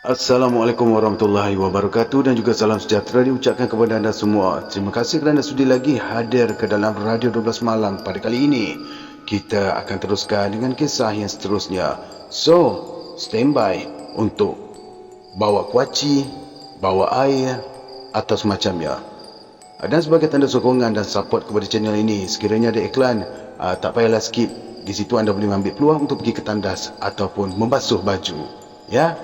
Assalamualaikum warahmatullahi wabarakatuh dan juga salam sejahtera diucapkan kepada anda semua. Terima kasih kerana sudi lagi hadir ke dalam Radio 12 Malam pada kali ini. Kita akan teruskan dengan kisah yang seterusnya. So, stand by untuk bawa kuaci, bawa air atau semacamnya. Dan sebagai tanda sokongan dan support kepada channel ini, sekiranya ada iklan, tak payahlah skip. Di situ anda boleh ambil peluang untuk pergi ke tandas ataupun membasuh baju. Ya.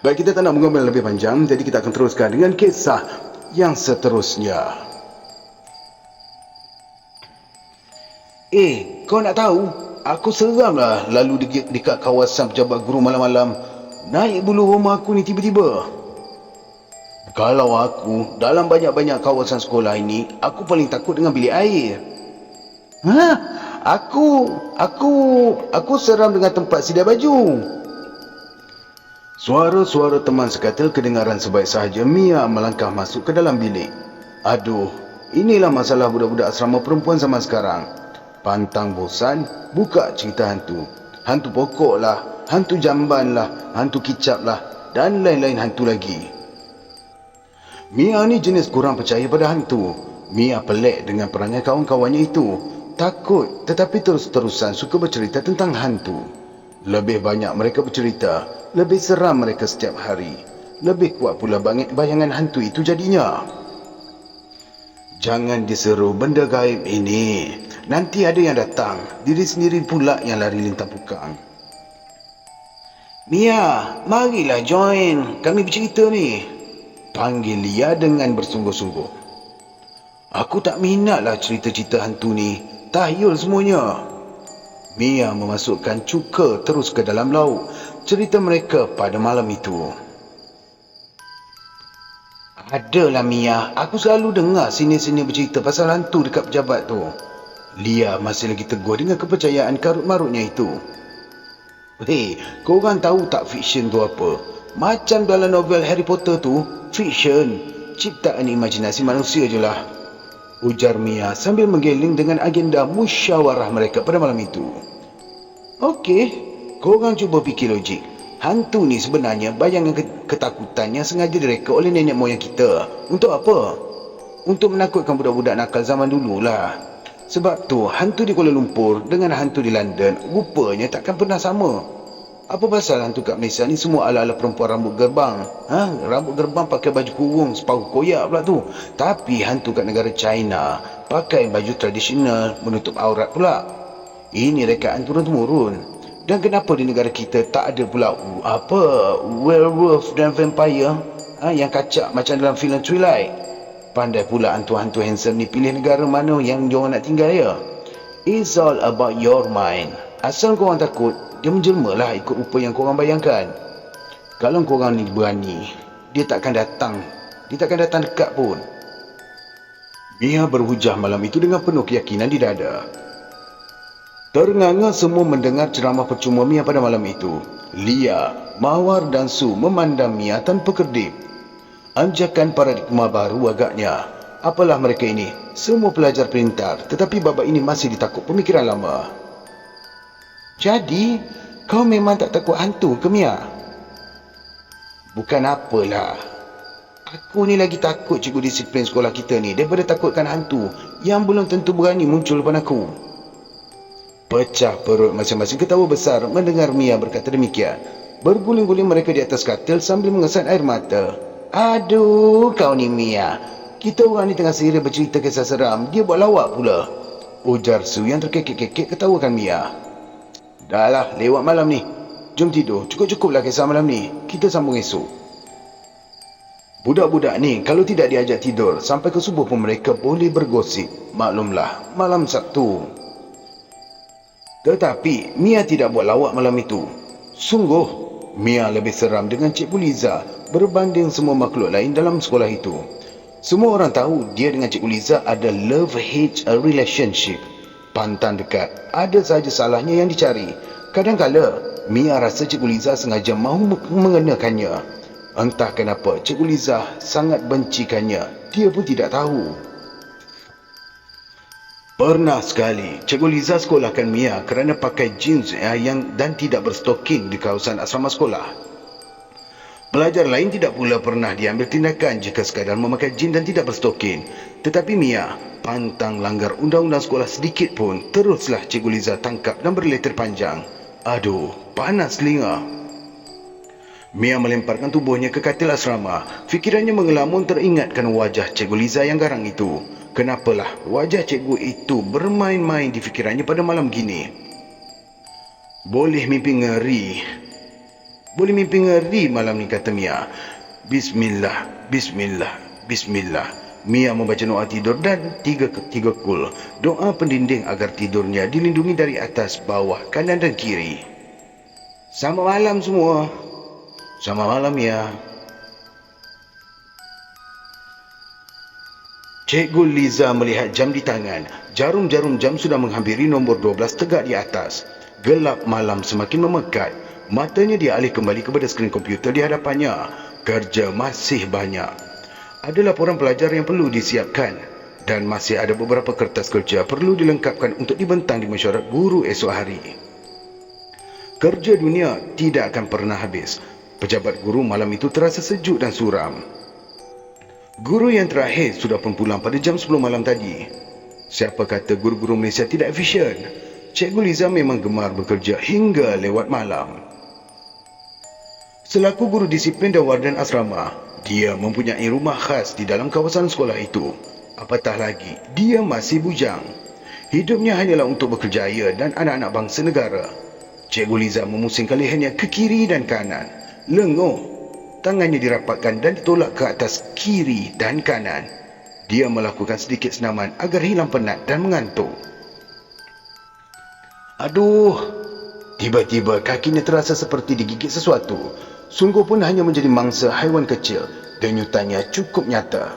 Baik, kita tak nak mengobrol lebih panjang, jadi kita akan teruskan dengan kisah yang seterusnya. Kau nak tahu? Aku seram lah lalu dekat kawasan pejabat guru malam-malam. Naik bulu rumah aku ni tiba-tiba. Kalau aku, dalam banyak-banyak kawasan sekolah ini, aku paling takut dengan bilik air. Aku seram dengan tempat sedia baju. Suara-suara teman sekatil kedengaran sebaik sahaja Mia melangkah masuk ke dalam bilik. Aduh, inilah masalah budak-budak asrama perempuan zaman sekarang. Pantang bosan, buka cerita hantu. Hantu pokok lah, hantu jamban lah, hantu kicap lah, dan lain-lain hantu lagi. Mia ni jenis kurang percaya pada hantu. Mia pelik dengan perangai kawan-kawannya itu. Takut tetapi terus-terusan suka bercerita tentang hantu. Lebih banyak mereka bercerita, lebih seram mereka setiap hari. Lebih kuat pula bayangan hantu itu jadinya. Jangan diseru benda gaib ini. Nanti ada yang datang, diri sendiri pula yang lari lintang pukang. Mia, marilah join. Kami bercerita ni. Panggil Lia dengan bersungguh-sungguh. Aku tak minatlah cerita-cerita hantu ni. Tahyul semuanya. Mia memasukkan cuka terus ke dalam lauk cerita mereka pada malam itu. Adalah Mia, aku selalu dengar sini-sini bercerita pasal hantu dekat pejabat tu. Lia masih lagi teguh dengan kepercayaan karut-marutnya itu. Hei, korang tahu tak fiksyen tu apa? Macam dalam novel Harry Potter tu, fiksyen, ciptaan imajinasi manusia je lah. Ujar Mia sambil menggeling dengan agenda musyawarah mereka pada malam itu. Okey, korang cuba fikir logik. Hantu ni sebenarnya bayangan ketakutan yang sengaja direka oleh nenek moyang kita. Untuk apa? Untuk menakutkan budak-budak nakal zaman dulu lah. Sebab tu, hantu di Kuala Lumpur dengan hantu di London rupanya takkan pernah sama. Apa pasal hantu kat Malaysia ni semua ala-ala perempuan rambut gerbang? Rambut gerbang pakai baju kurung separuh koyak pula tu. Tapi hantu kat negara China pakai baju tradisional menutup aurat pula. Ini rekaan turun-temurun. Dan kenapa di negara kita tak ada pula werewolf dan vampire yang kacak macam dalam filem Twilight? Pandai pula hantu-hantu handsome ni pilih negara mana yang diorang nak tinggal ya. It's all about your mind. Asal korang takut, dia menjelma lah ikut rupa yang korang bayangkan. Kalau korang ni berani, dia takkan datang dekat pun. Mia berhujah malam itu dengan penuh keyakinan di dada. Ternganga semua mendengar ceramah percuma Mia pada malam itu. Lia, Mawar dan Su memandang Mia tanpa kedip. Anjakan paradigma baru agaknya. Apalah mereka ini, semua pelajar pintar, tetapi babak ini masih ditakut pemikiran lama. Jadi, kau memang tak takut hantu ke Mia? Bukan apalah. Aku ni lagi takut cikgu disiplin sekolah kita ni daripada takutkan hantu yang belum tentu berani muncul depan aku. Pecah perut masing-masing ketawa besar mendengar Mia berkata demikian. Berguling-guling mereka di atas katil sambil mengesan air mata. Aduh, kau ni Mia. Kita orang ni tengah serius bercerita kisah seram, dia buat lawak pula. Ujar Su yang terkekek-kekek ketawakan Mia. Dah lah, lewat malam ni. Jom tidur, cukup-cukuplah kisah malam ni. Kita sambung esok. Budak-budak ni kalau tidak diajak tidur sampai ke subuh pun mereka boleh bergosip. Maklumlah, malam Sabtu. Tetapi Mia tidak buat lawak malam itu. Sungguh, Mia lebih seram dengan Cikgu Liza berbanding semua makhluk lain dalam sekolah itu. Semua orang tahu dia dengan Cikgu Liza ada love-hate relationship. Pantang dekat, ada sahaja salahnya yang dicari. Kadang-kala, Mia rasa Cikgu Liza sengaja mahu mengenakannya. Entah kenapa Cikgu Liza sangat bencikannya. Dia pun tidak tahu. Pernah sekali, Cikgu Liza sekolahkan Mia kerana pakai jeans dan tidak berstoking di kawasan asrama sekolah. Pelajar lain tidak pula pernah diambil tindakan jika sekadar memakai jeans dan tidak berstoking. Tetapi Mia pantang langgar undang-undang sekolah sedikit pun, teruslah Cikgu Liza tangkap dan berleter panjang. Aduh, panas telinga. Mia melemparkan tubuhnya ke katil asrama. Fikirannya mengelamun teringatkan wajah Cikgu Liza yang garang itu. Kenapalah wajah cikgu itu bermain-main di fikirannya pada malam gini? Boleh mimpi ngeri malam ni, kata Mia. Bismillah, bismillah, bismillah. Mia membaca doa tidur dan tiga kul. Doa pendinding agar tidurnya dilindungi dari atas, bawah, kanan dan kiri. Selamat malam semua. Selamat malam, Mia. Cikgu Liza melihat jam di tangan. Jarum-jarum jam sudah menghampiri nombor 12 tegak di atas. Gelap malam semakin memekat. Matanya dialih kembali kepada skrin komputer di hadapannya. Kerja masih banyak. Ada laporan pelajar yang perlu disiapkan. Dan masih ada beberapa kertas kerja perlu dilengkapkan untuk dibentang di mesyuarat guru esok hari. Kerja dunia tidak akan pernah habis. Pejabat guru malam itu terasa sejuk dan suram. Guru yang terakhir sudah pun pulang pada jam 10 malam tadi. Siapa kata guru-guru Malaysia tidak efisien? Cikgu Liza memang gemar bekerja hingga lewat malam. Selaku guru disiplin dan warden asrama, dia mempunyai rumah khas di dalam kawasan sekolah itu. Apatah lagi, dia masih bujang. Hidupnya hanyalah untuk berkerjaya dan anak-anak bangsa negara. Cikgu Liza memusingkan lehernya ke kiri dan kanan. Lenguh. Tangannya dirapatkan dan ditolak ke atas kiri dan kanan. Dia melakukan sedikit senaman agar hilang penat dan mengantuk. Aduh, tiba-tiba kakinya terasa seperti digigit sesuatu. Sungguh pun hanya menjadi mangsa haiwan kecil. Denyutannya cukup nyata.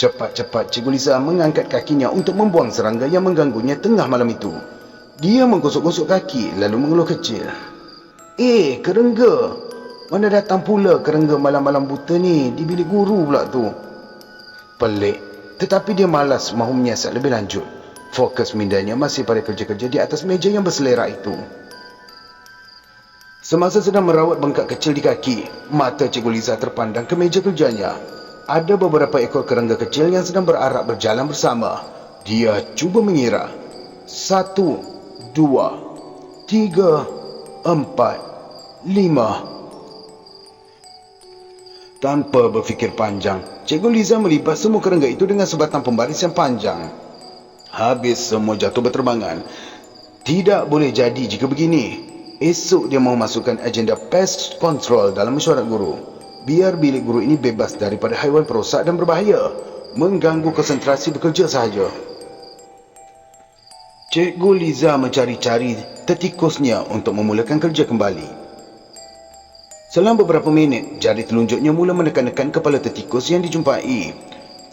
Cepat-cepat Cikgu Liza mengangkat kakinya untuk membuang serangga yang mengganggunya tengah malam itu. Dia menggosok-gosok kaki lalu mengeluh kecil. Kerengga! Mana datang pula kerengga malam-malam buta ni di bilik guru pula tu? Pelik, tetapi dia malas mahu menyiasat lebih lanjut. Fokus mindanya masih pada kerja-kerja di atas meja yang berselerak itu. Semasa sedang merawat bengkak kecil di kaki, mata Cikgu Liza terpandang ke meja kerjanya. Ada beberapa ekor kerengga kecil yang sedang berarak berjalan bersama. Dia cuba mengira. 1, 2, 3, 4, 5. Tanpa berfikir panjang, Cikgu Liza melibas semua kerengga itu dengan sebatang pembaris yang panjang. Habis semua jatuh berterbangan. Tidak boleh jadi jika begini. Esok dia mahu masukkan agenda pest control dalam mesyuarat guru. Biar bilik guru ini bebas daripada haiwan perosak dan berbahaya. Mengganggu konsentrasi bekerja sahaja. Cikgu Liza mencari-cari tetikusnya untuk memulakan kerja kembali. Selama beberapa minit, jari telunjuknya mula menekan-nekan kepala tetikus yang dijumpai.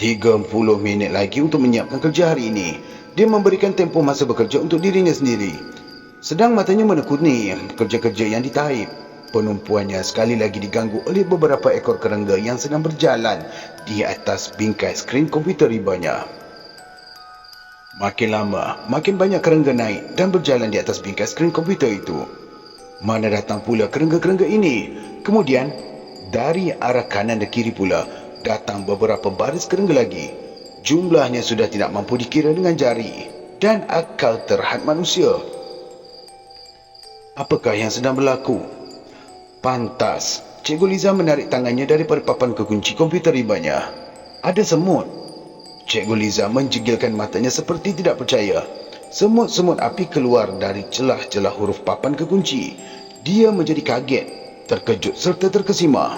30 minit lagi untuk menyiapkan kerja hari ini. Dia memberikan tempoh masa bekerja untuk dirinya sendiri. Sedang matanya menekuni kerja-kerja yang ditaip. Penumpuannya sekali lagi diganggu oleh beberapa ekor kerengga yang sedang berjalan di atas bingkai skrin komputer ribanya. Makin lama, makin banyak kerengga naik dan berjalan di atas bingkai skrin komputer itu. Mana datang pula kerengga-kerengga ini? Kemudian, dari arah kanan dan kiri pula, datang beberapa baris kerengga lagi. Jumlahnya sudah tidak mampu dikira dengan jari dan akal terhad manusia. Apakah yang sedang berlaku? Pantas, Cikgu Liza menarik tangannya daripada papan kekunci komputer ribanya. Ada semut. Cikgu Liza menjegilkan matanya seperti tidak percaya. Semut-semut api keluar dari celah-celah huruf papan kekunci. Dia menjadi kaget, terkejut serta terkesima.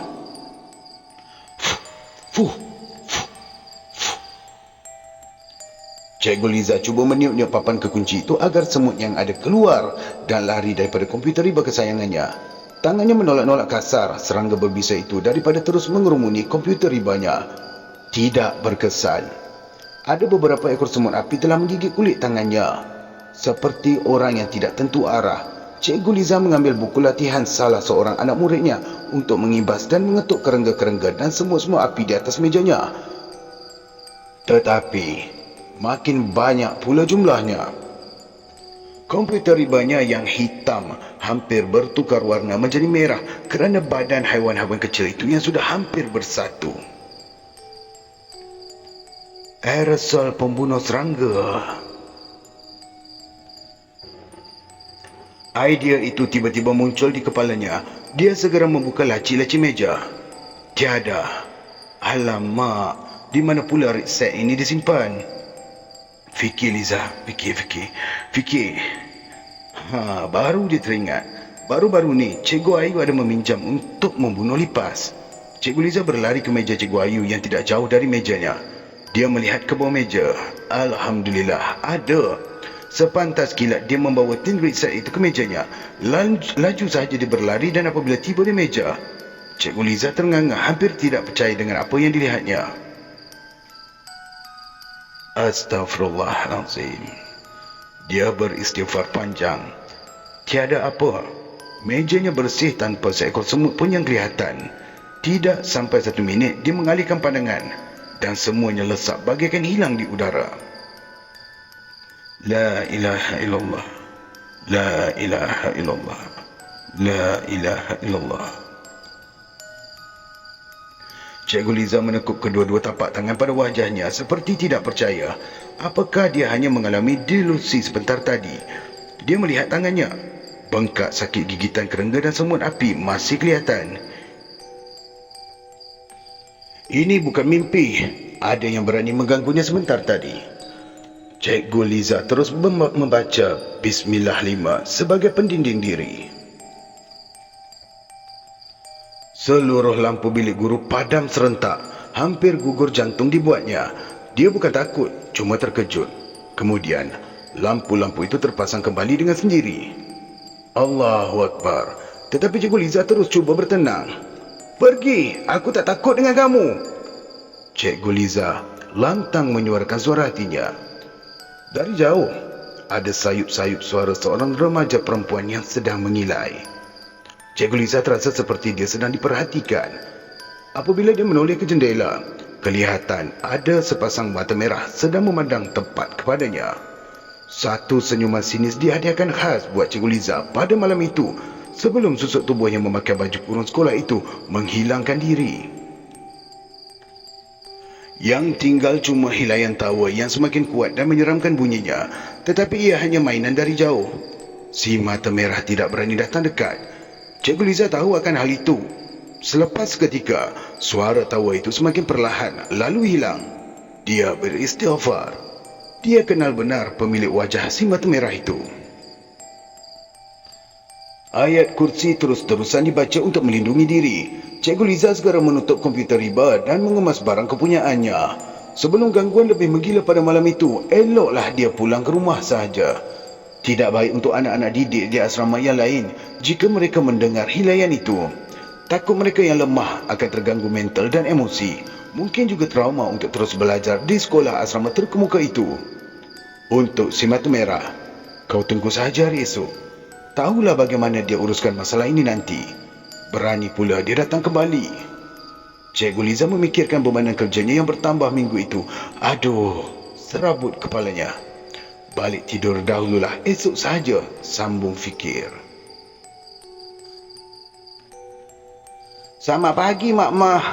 Cikgu Liza cuba meniup-niup papan kekunci itu agar semut yang ada keluar dan lari daripada komputer riba kesayangannya. Tangannya menolak-nolak kasar serangga berbisa itu daripada terus mengerumuni komputer ribanya. tidak berkesan. Ada beberapa ekor semut api telah menggigit kulit tangannya. Seperti orang yang tidak tentu arah, Cikgu Liza mengambil buku latihan salah seorang anak muridnya untuk mengimbas dan mengetuk kerengga-kerengga dan semut-semut api di atas mejanya. Tetapi, makin banyak pula jumlahnya. Komputer ribanya yang hitam hampir bertukar warna menjadi merah kerana badan haiwan-haiwan kecil itu yang sudah hampir bersatu. Aerosol pembunuh serangga. Idea itu tiba-tiba muncul di kepalanya. Dia segera membuka laci-laci meja. Tiada. Alamak, di mana pula resep ini disimpan? Fikir Liza, fikir. Baru dia teringat. Baru-baru ni, Cikgu Ayu ada meminjam untuk membunuh lipas. Cikgu Liza berlari ke meja Cikgu Ayu yang tidak jauh dari mejanya. Dia melihat ke bawah meja. Alhamdulillah, ada. Sepantas kilat dia membawa tin riset itu ke mejanya. Laju sahaja dia berlari dan apabila tiba di meja, Cikgu Liza ternganga hampir tidak percaya dengan apa yang dilihatnya. Astaghfirullahalazim. Dia beristighfar panjang. Tiada apa. Mejanya bersih tanpa seekor semut pun yang kelihatan. Tidak sampai 1 minit dia mengalihkan pandangan dan semuanya lesap bagaikan hilang di udara. La ilaha illallah. La ilaha illallah. La ilaha illallah. Cikgu Liza menekuk kedua-dua tapak tangan pada wajahnya seperti tidak percaya. Apakah dia hanya mengalami delusi sebentar tadi? Dia melihat tangannya. Bengkak sakit gigitan kerengga dan semut api masih kelihatan. Ini bukan mimpi. Ada yang berani mengganggunya sebentar tadi. Cikgu Liza terus membaca Bismillah 5 sebagai pendinding diri. Seluruh lampu bilik guru padam serentak. Hampir gugur jantung dibuatnya. Dia bukan takut, cuma terkejut. Kemudian, lampu-lampu itu terpasang kembali dengan sendiri. Allahu Akbar. Tetapi Cikgu Liza terus cuba bertenang. Pergi, aku tak takut dengan kamu. Cikgu Liza lantang menyuarakan suara hatinya. Dari jauh, ada sayup-sayup suara seorang remaja perempuan yang sedang mengilai. Cikgu Liza terasa seperti dia sedang diperhatikan. Apabila dia menoleh ke jendela, kelihatan ada sepasang mata merah sedang memandang tepat kepadanya. Satu senyuman sinis dihadiahkan khas buat Cikgu Liza pada malam itu sebelum susuk tubuh yang memakai baju kurung sekolah itu menghilangkan diri. Yang tinggal cuma hilaian tawa yang semakin kuat dan menyeramkan bunyinya. Tetapi ia hanya mainan dari jauh. Si mata merah tidak berani datang dekat. Cikgu Liza tahu akan hal itu. Selepas seketika, suara tawa itu semakin perlahan lalu hilang. Dia beristighfar. Dia kenal benar pemilik wajah si mata merah itu. Ayat kursi terus-terusan dibaca untuk melindungi diri. Cikgu Liza segera menutup komputer riba dan mengemas barang kepunyaannya. Sebelum gangguan lebih menggila pada malam itu, eloklah dia pulang ke rumah sahaja. Tidak baik untuk anak-anak didik di asrama yang lain jika mereka mendengar hilaian itu. Takut mereka yang lemah akan terganggu mental dan emosi. Mungkin juga trauma untuk terus belajar di sekolah asrama terkemuka itu. Untuk si mata merah, kau tunggu sahaja hari esok. Tahulah bagaimana dia uruskan masalah ini nanti. Berani pula dia datang kembali. Cikgu Liza memikirkan bebanan kerjanya yang bertambah minggu itu. Aduh, serabut kepalanya. Balik tidur dahululah, esok sahaja, sambung fikir. Selamat pagi, Mak Mah.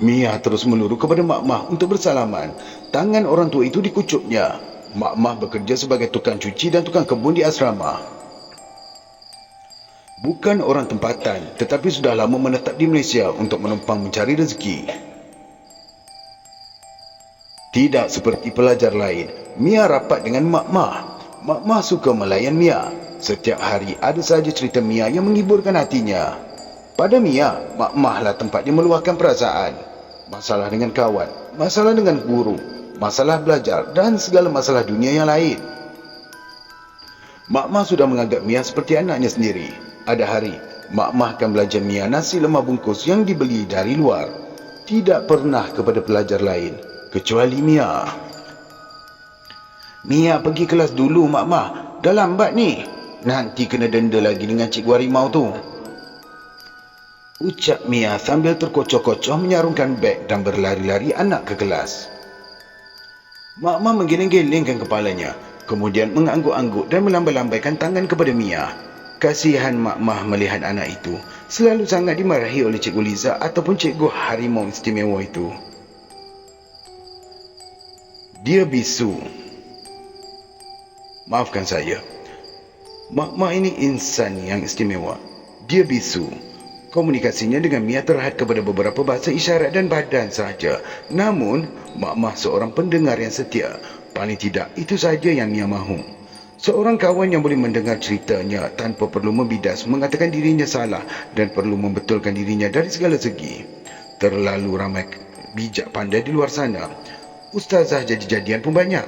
Mia terus meluru kepada Mak Mah untuk bersalaman. Tangan orang tua itu dikucupnya. Mak Mah bekerja sebagai tukang cuci dan tukang kebun di asrama. Bukan orang tempatan, tetapi sudah lama menetap di Malaysia untuk menumpang mencari rezeki. Tidak seperti pelajar lain, Mia rapat dengan Mak Mah. Mak Mah suka melayan Mia. Setiap hari ada sahaja cerita Mia yang menghiburkan hatinya. Pada Mia, Mak Mah lah tempat dia meluahkan perasaan. Masalah dengan kawan, masalah dengan guru, masalah belajar dan segala masalah dunia yang lain. Mak Mah sudah menganggap Mia seperti anaknya sendiri. Ada hari, Mak Mah akan belanja Mia nasi lemak bungkus yang dibeli dari luar. tidak pernah kepada pelajar lain kecuali Mia. Mia pergi kelas dulu, Mak. Dah lambat ni. Nanti kena denda lagi dengan cikgu harimau tu. Ucap Mia sambil terkocoh-kocoh menyarungkan beg dan berlari-lari anak ke kelas. Mak menggeleng-gelengkan kepalanya, kemudian mengangguk-angguk dan melambai-lambaikan tangan kepada Mia. Kasihan Mak melihat anak itu selalu sangat dimarahi oleh Cikgu Liza ataupun Cikgu Harimau Istimewa itu. Dia bisu. Maafkan saya. Mak ini insan yang istimewa. Dia bisu. Komunikasinya dengan Mia terhad kepada beberapa bahasa isyarat dan badan sahaja. Namun, Mak seorang pendengar yang setia. Paling tidak, itu sahaja yang Mia mahu. Seorang kawan yang boleh mendengar ceritanya tanpa perlu membidas, mengatakan dirinya salah dan perlu membetulkan dirinya dari segala segi. Terlalu ramai bijak pandai di luar sana. Ustazah jadi-jadian pun banyak.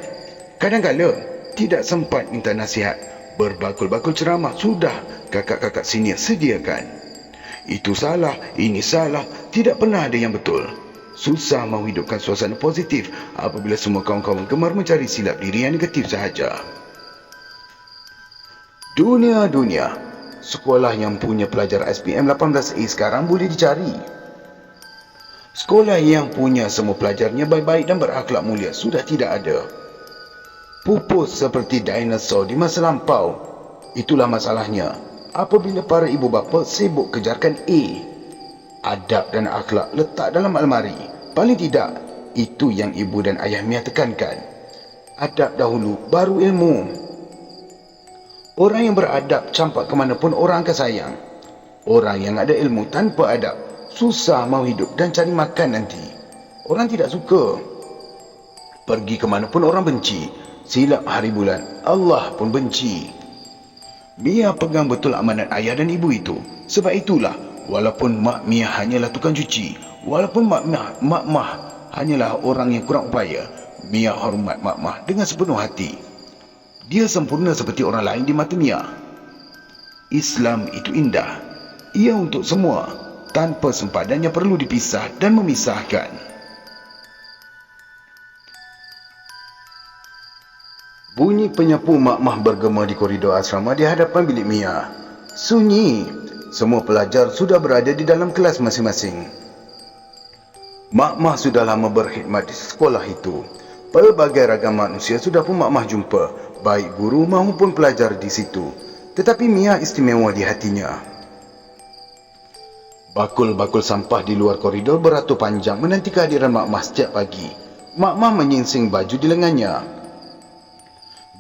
Kadang-kala tidak sempat minta nasihat. Berbakul-bakul ceramah sudah kakak-kakak senior sediakan. Itu salah, ini salah, tidak pernah ada yang betul. Susah mahu hidupkan suasana positif apabila semua kawan-kawan gemar mencari silap diri yang negatif sahaja. Dunia. Sekolah yang punya pelajar SPM 18A sekarang boleh dicari. Sekolah yang punya semua pelajarnya baik-baik dan berakhlak mulia sudah tidak ada. Pupus seperti dinosaur di masa lampau. Itulah masalahnya. Apabila para ibu bapa sibuk kejarkan A, adab dan akhlak letak dalam almari. Paling tidak, itu yang ibu dan ayah Mia tekankan. Adab dahulu, baru ilmu. Orang yang beradab campak ke mana pun orang akan sayang. Orang yang ada ilmu tanpa adab susah mahu hidup dan cari makan nanti. Orang tidak suka. Pergi ke mana pun orang benci. Silap hari bulan, Allah pun benci. Mia pegang betul amanat ayah dan ibu itu. Sebab itulah, walaupun Mak Mia hanyalah tukang cuci, walaupun Mak hanyalah orang yang kurang upaya, Mia hormat Mak dengan sepenuh hati. Dia sempurna seperti orang lain di mata Mia. Islam itu indah. Ia untuk semua, tanpa sempadan yang perlu dipisah dan memisahkan. Bunyi penyapu Mak bergema di koridor asrama di hadapan bilik Mia. Sunyi. Semua pelajar sudah berada di dalam kelas masing-masing. Mak sudah lama berkhidmat di sekolah itu. Pelbagai ragam manusia sudah pun Mak jumpa, baik guru maupun pelajar di situ. Tetapi Mia istimewa di hatinya. Bakul-bakul sampah di luar koridor beratur panjang menanti kehadiran Mak setiap pagi. Mak menyingsing baju di lengannya.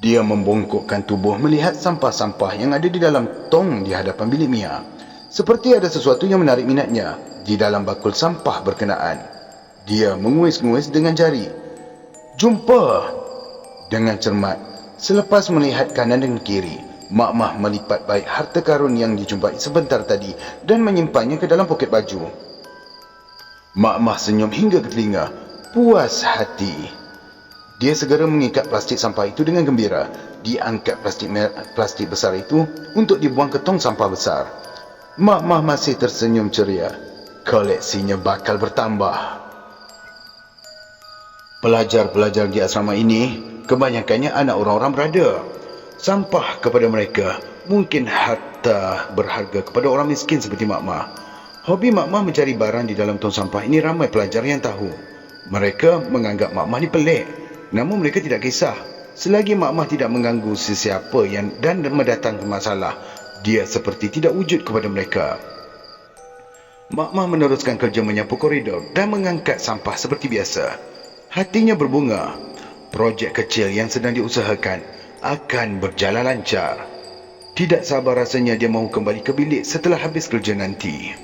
Dia membongkokkan tubuh melihat sampah-sampah yang ada di dalam tong di hadapan bilik Mia. Seperti ada sesuatu yang menarik minatnya di dalam bakul sampah berkenaan. Dia menguis-nguis dengan jari. Jumpa! Dengan cermat, selepas melihat kanan dan kiri, Mak melipat baik harta karun yang dijumpai sebentar tadi dan menyimpannya ke dalam poket baju. Mak senyum hingga ke telinga, puas hati. Dia segera mengikat plastik sampah itu dengan gembira. Diangkat plastik besar itu untuk dibuang ke tong sampah besar. Mak masih tersenyum ceria. Koleksinya bakal bertambah. Pelajar-pelajar di asrama ini kebanyakannya anak orang-orang berada. Sampah kepada mereka mungkin harta berharga kepada orang miskin seperti Mak. Hobi Mak mencari barang di dalam tong sampah ini ramai pelajar yang tahu. Mereka menganggap Mak ni pelik. Namun mereka tidak kisah. Selagi Mak tidak mengganggu sesiapa dan mendatangkan masalah, dia seperti tidak wujud kepada mereka. Mak meneruskan kerja menyapu koridor dan mengangkat sampah seperti biasa. Hatinya berbunga. Projek kecil yang sedang diusahakan akan berjalan lancar. Tidak sabar rasanya dia mahu kembali ke bilik setelah habis kerja nanti.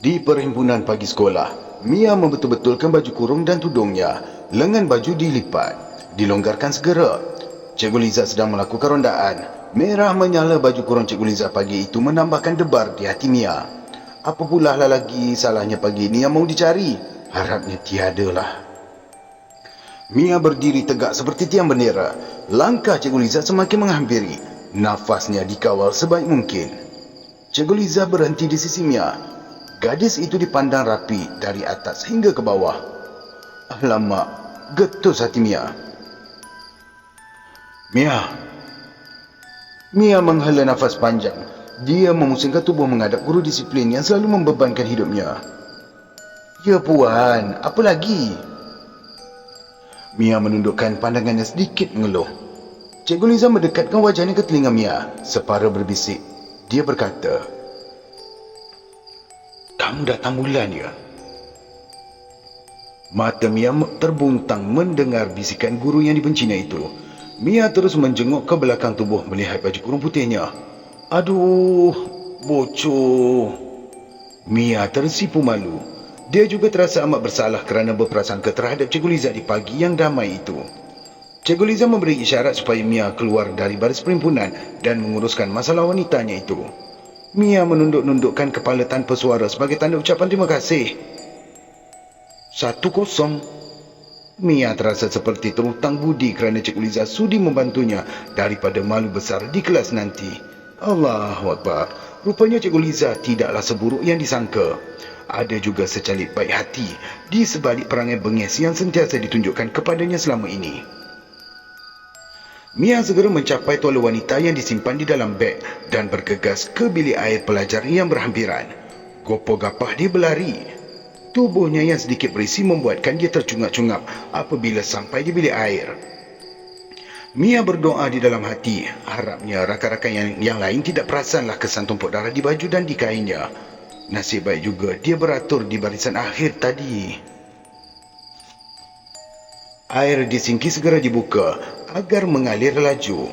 Di perhimpunan pagi sekolah, Mia membetul-betulkan baju kurung dan tudungnya. Lengan baju dilipat, dilonggarkan segera. Cikgu Liza sedang melakukan rondaan. Merah menyala baju kurung Cikgu Liza pagi itu menambahkan debar di hati Mia. Apa pula lagi salahnya pagi ini yang mahu dicari? Harapnya tiadalah. Mia berdiri tegak seperti tiang bendera. Langkah Cikgu Liza semakin menghampiri. Nafasnya dikawal sebaik mungkin. Cikgu Liza berhenti di sisi Mia. Gadis itu dipandang rapi dari atas hingga ke bawah. Alamak, getus hati Mia. Mia menghela nafas panjang. Dia memusingkan tubuh menghadap guru disiplin yang selalu membebankan hidupnya. Ya puan, apa lagi? Mia menundukkan pandangannya sedikit mengeluh. Cikgu Liza mendekatkan wajahnya ke telinga Mia, separa berbisik. Dia berkata, "Kamu datang bulan ya?" Mata Mia terbuntang mendengar bisikan guru yang dibencinya itu. Mia terus menjenguk ke belakang tubuh melihat baju kurung putihnya. Aduh, bocor. Mia tersipu malu. Dia juga terasa amat bersalah kerana berprasangka terhadap Cikgu Liza di pagi yang damai itu. Cikgu Liza memberi isyarat supaya Mia keluar dari baris perhimpunan dan menguruskan masalah wanitanya itu. Mia menunduk-nundukkan kepala tanpa suara sebagai tanda ucapan terima kasih. 1-0. Mia terasa seperti terhutang budi kerana Cikgu Liza sudi membantunya daripada malu besar di kelas nanti. Allahu Akbar. Rupanya Cikgu Liza tidaklah seburuk yang disangka. Ada juga secalit baik hati di sebalik perangai bengis yang sentiasa ditunjukkan kepadanya selama ini. Mia segera mencapai tuala wanita yang disimpan di dalam beg dan bergegas ke bilik air pelajar yang berhampiran. Gopoh gapah dia berlari. Tubuhnya yang sedikit berisi membuatkan dia tercungap-cungap apabila sampai di bilik air. Mia berdoa di dalam hati, harapnya rakan-rakan yang lain tidak perasanlah kesan tumpuk darah di baju dan di kainnya. Nasib baik juga dia beratur di barisan akhir tadi. Air di sinki segera dibuka agar mengalir laju.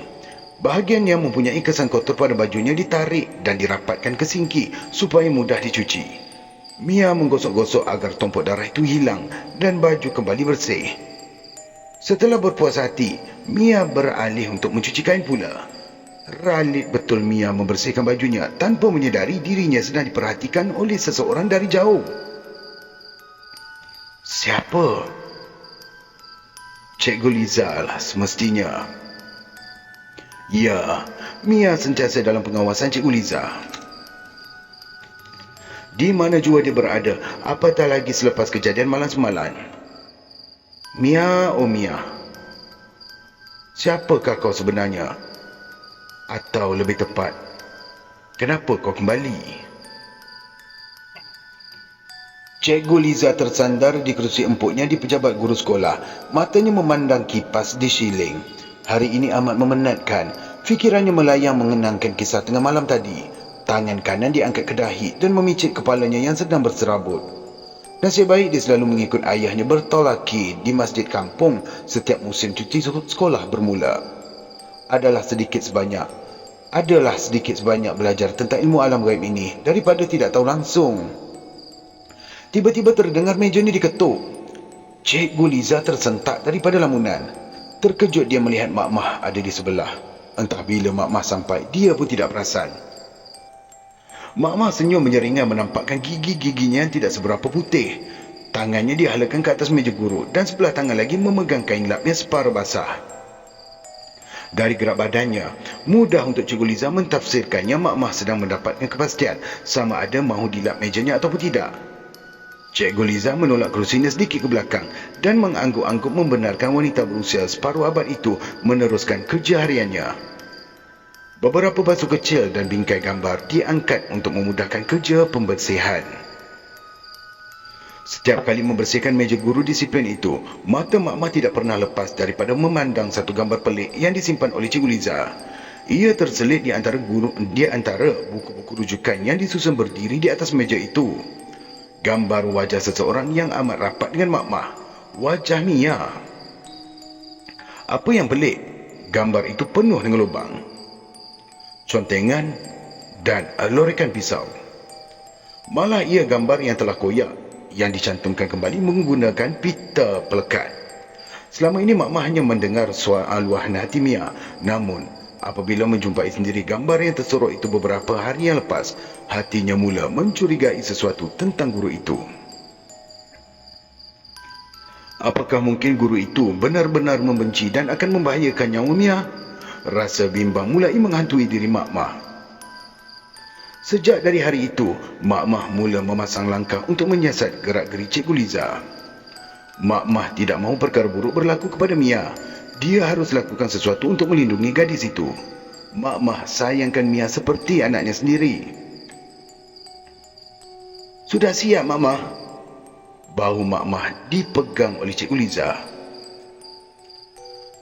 Bahagian yang mempunyai kesan kotor pada bajunya ditarik dan dirapatkan ke sinki supaya mudah dicuci. Mia menggosok-gosok agar tumpuk darah itu hilang dan baju kembali bersih. Setelah berpuas hati, Mia beralih untuk mencuci kain pula. Ralit betul Mia membersihkan bajunya tanpa menyedari dirinya sedang diperhatikan oleh seseorang dari jauh. Siapa? Cikgu Liza lah semestinya. Ya, Mia sentiasa dalam pengawasan Cikgu Liza. Di mana jua dia berada, apatah lagi selepas kejadian malam semalam. Mia, oh Mia, siapakah kau sebenarnya? Atau lebih tepat, kenapa kau kembali? Cikgu Liza tersandar di kerusi empuknya di pejabat guru sekolah. Matanya memandang kipas di siling. Hari ini amat memenatkan. Fikirannya melayang mengenangkan kisah tengah malam tadi. Tangan kanan diangkat ke dahi dan memicit kepalanya yang sedang berserabut. Nasib baik dia selalu mengikut ayahnya bertolaki di masjid kampung setiap musim cuti sekolah bermula. Adalah sedikit sebanyak belajar tentang ilmu alam gaib ini daripada tidak tahu langsung. Tiba-tiba terdengar mejanya diketuk. Cikgu Liza tersentak daripada lamunan. Terkejut dia melihat Mak Mah ada di sebelah. Entah bila Mak Mah sampai, dia pun tidak perasan. Mak Mah senyum menyeringan menampakkan gigi-giginya yang tidak seberapa putih. Tangannya dihalakan ke atas meja guru dan sebelah tangan lagi memegang kain lap yang separuh basah. Dari gerak badannya, mudah untuk Cikgu Liza mentafsirkannya Mak Mah sedang mendapatkan kepastian sama ada mahu dilap mejanya ataupun tidak. Cikgu Liza menolak kerusinya sedikit ke belakang dan mengangguk-angguk membenarkan wanita berusia separuh abad itu meneruskan kerja hariannya. Beberapa basuh kecil dan bingkai gambar diangkat untuk memudahkan kerja pembersihan. Setiap kali membersihkan meja guru disiplin itu, mata Mak Mah tidak pernah lepas daripada memandang satu gambar pelik yang disimpan oleh Cikgu Liza. Ia terselit di antara buku-buku rujukan yang disusun berdiri di atas meja itu. Gambar wajah seseorang yang amat rapat dengan Mak Mah. Wajah Mia. Apa yang pelik? Gambar itu penuh dengan lubang, contengan dan lorikan pisau. Malah ia gambar yang telah koyak yang dicantumkan kembali menggunakan pita pelekat. Selama ini Mak Mah hanya mendengar suara luahan hati Mia. Namun apabila menjumpai sendiri gambar yang tersorok itu beberapa hari yang lepas, hatinya mula mencurigai sesuatu tentang guru itu. Apakah mungkin guru itu benar-benar membenci dan akan membahayakan nyawa Mia? Rasa bimbang mulai menghantui diri Mak Mah. Sejak dari hari itu, Mak Mah mula memasang langkah untuk menyiasat gerak-geri Cikgu Liza. Mak Mah tidak mahu perkara buruk berlaku kepada Mia. Dia harus lakukan sesuatu untuk melindungi gadis itu. Mak Mah sayangkan Mia seperti anaknya sendiri. Sudah siap, Mak Mah? Bahu Mak Mah dipegang oleh Cikgu Liza.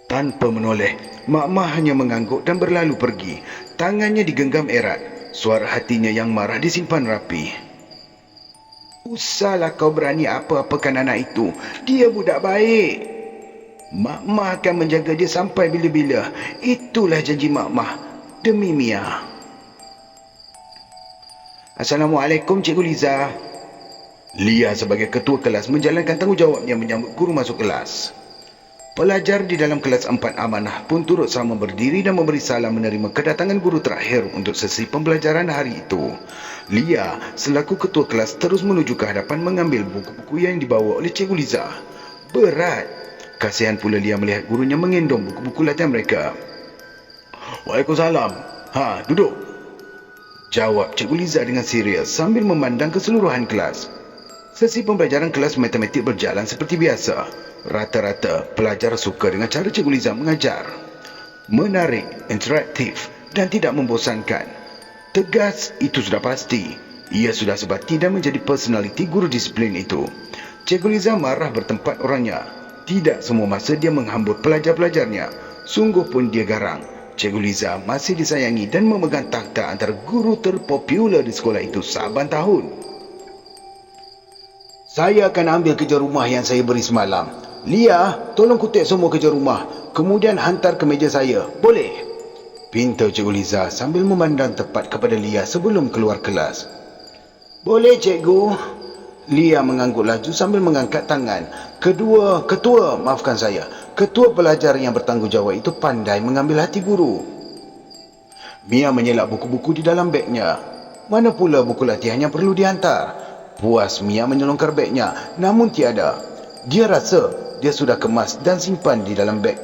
Tanpa menoleh, Mak Mah hanya mengangguk dan berlalu pergi. Tangannya digenggam erat. Suara hatinya yang marah disimpan rapi. Usahlah kau berani apa-apakan anak itu. Dia budak baik. Mak Mah akan menjaga dia sampai bila-bila. Itulah janji Mak Mah. Demi Mia. Assalamualaikum, Cikgu Liza. Lia sebagai ketua kelas menjalankan tanggungjawabnya menyambut guru masuk kelas. Pelajar di dalam kelas 4 amanah pun turut sama berdiri dan memberi salam menerima kedatangan guru terakhir untuk sesi pembelajaran hari itu. Lia selaku ketua kelas terus menuju ke hadapan mengambil buku-buku yang dibawa oleh Cikgu Liza. Berat. Kasihan pula Lia melihat gurunya mengendong buku-buku latihan mereka. Waalaikumsalam. Duduk. Jawab Cikgu Liza dengan serius sambil memandang keseluruhan kelas. Sesi pembelajaran kelas matematik berjalan seperti biasa. Rata-rata pelajar suka dengan cara Cikgu Liza mengajar. Menarik, interaktif dan tidak membosankan. Tegas, itu sudah pasti. Ia sudah sebati dan menjadi personaliti guru disiplin itu. Cikgu Liza marah bertempat orangnya. Tidak semua masa dia menghambur pelajar-pelajarnya. Sungguh pun dia garang. Cikgu Liza masih disayangi dan memegang takhta antara guru terpopular di sekolah itu saban tahun. Saya akan ambil kerja rumah yang saya beri semalam. Lia, tolong kutip semua kerja rumah. Kemudian hantar ke meja saya. Boleh? Pinta Cikgu Liza sambil memandang tepat kepada Lia sebelum keluar kelas. Boleh, Cikgu. Lia mengangguk laju sambil mengangkat tangan. Ketua, maafkan saya. Ketua pelajar yang bertanggungjawab itu pandai mengambil hati guru. Mia menyelak buku-buku di dalam begnya. Mana pula buku latihan yang perlu dihantar? Puas Mia menyelongkar begnya, namun tiada. Dia rasa dia sudah kemas dan simpan di dalam beg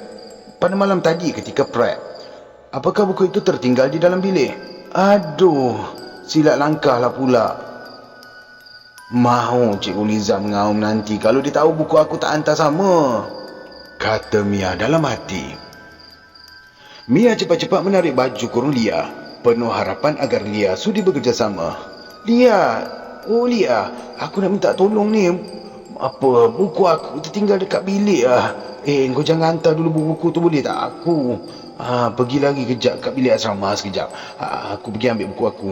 pada malam tadi ketika prep. Apakah buku itu tertinggal di dalam bilik? Aduh, silap langkahlah pula. Mahu Cikgu Liza mengaum nanti kalau dia tahu buku aku tak hantar sama, kata Mia dalam hati. Mia cepat-cepat menarik baju kurung Lia, penuh harapan agar Lia sudi bekerjasama. Lia, aku nak minta tolong ni. Apa, buku aku tertinggal dekat bilik lah. Kau jangan hantar dulu buku tu boleh tak? Aku pergi lagi kejap kat bilik asrama sekejap. Aku pergi ambil buku aku.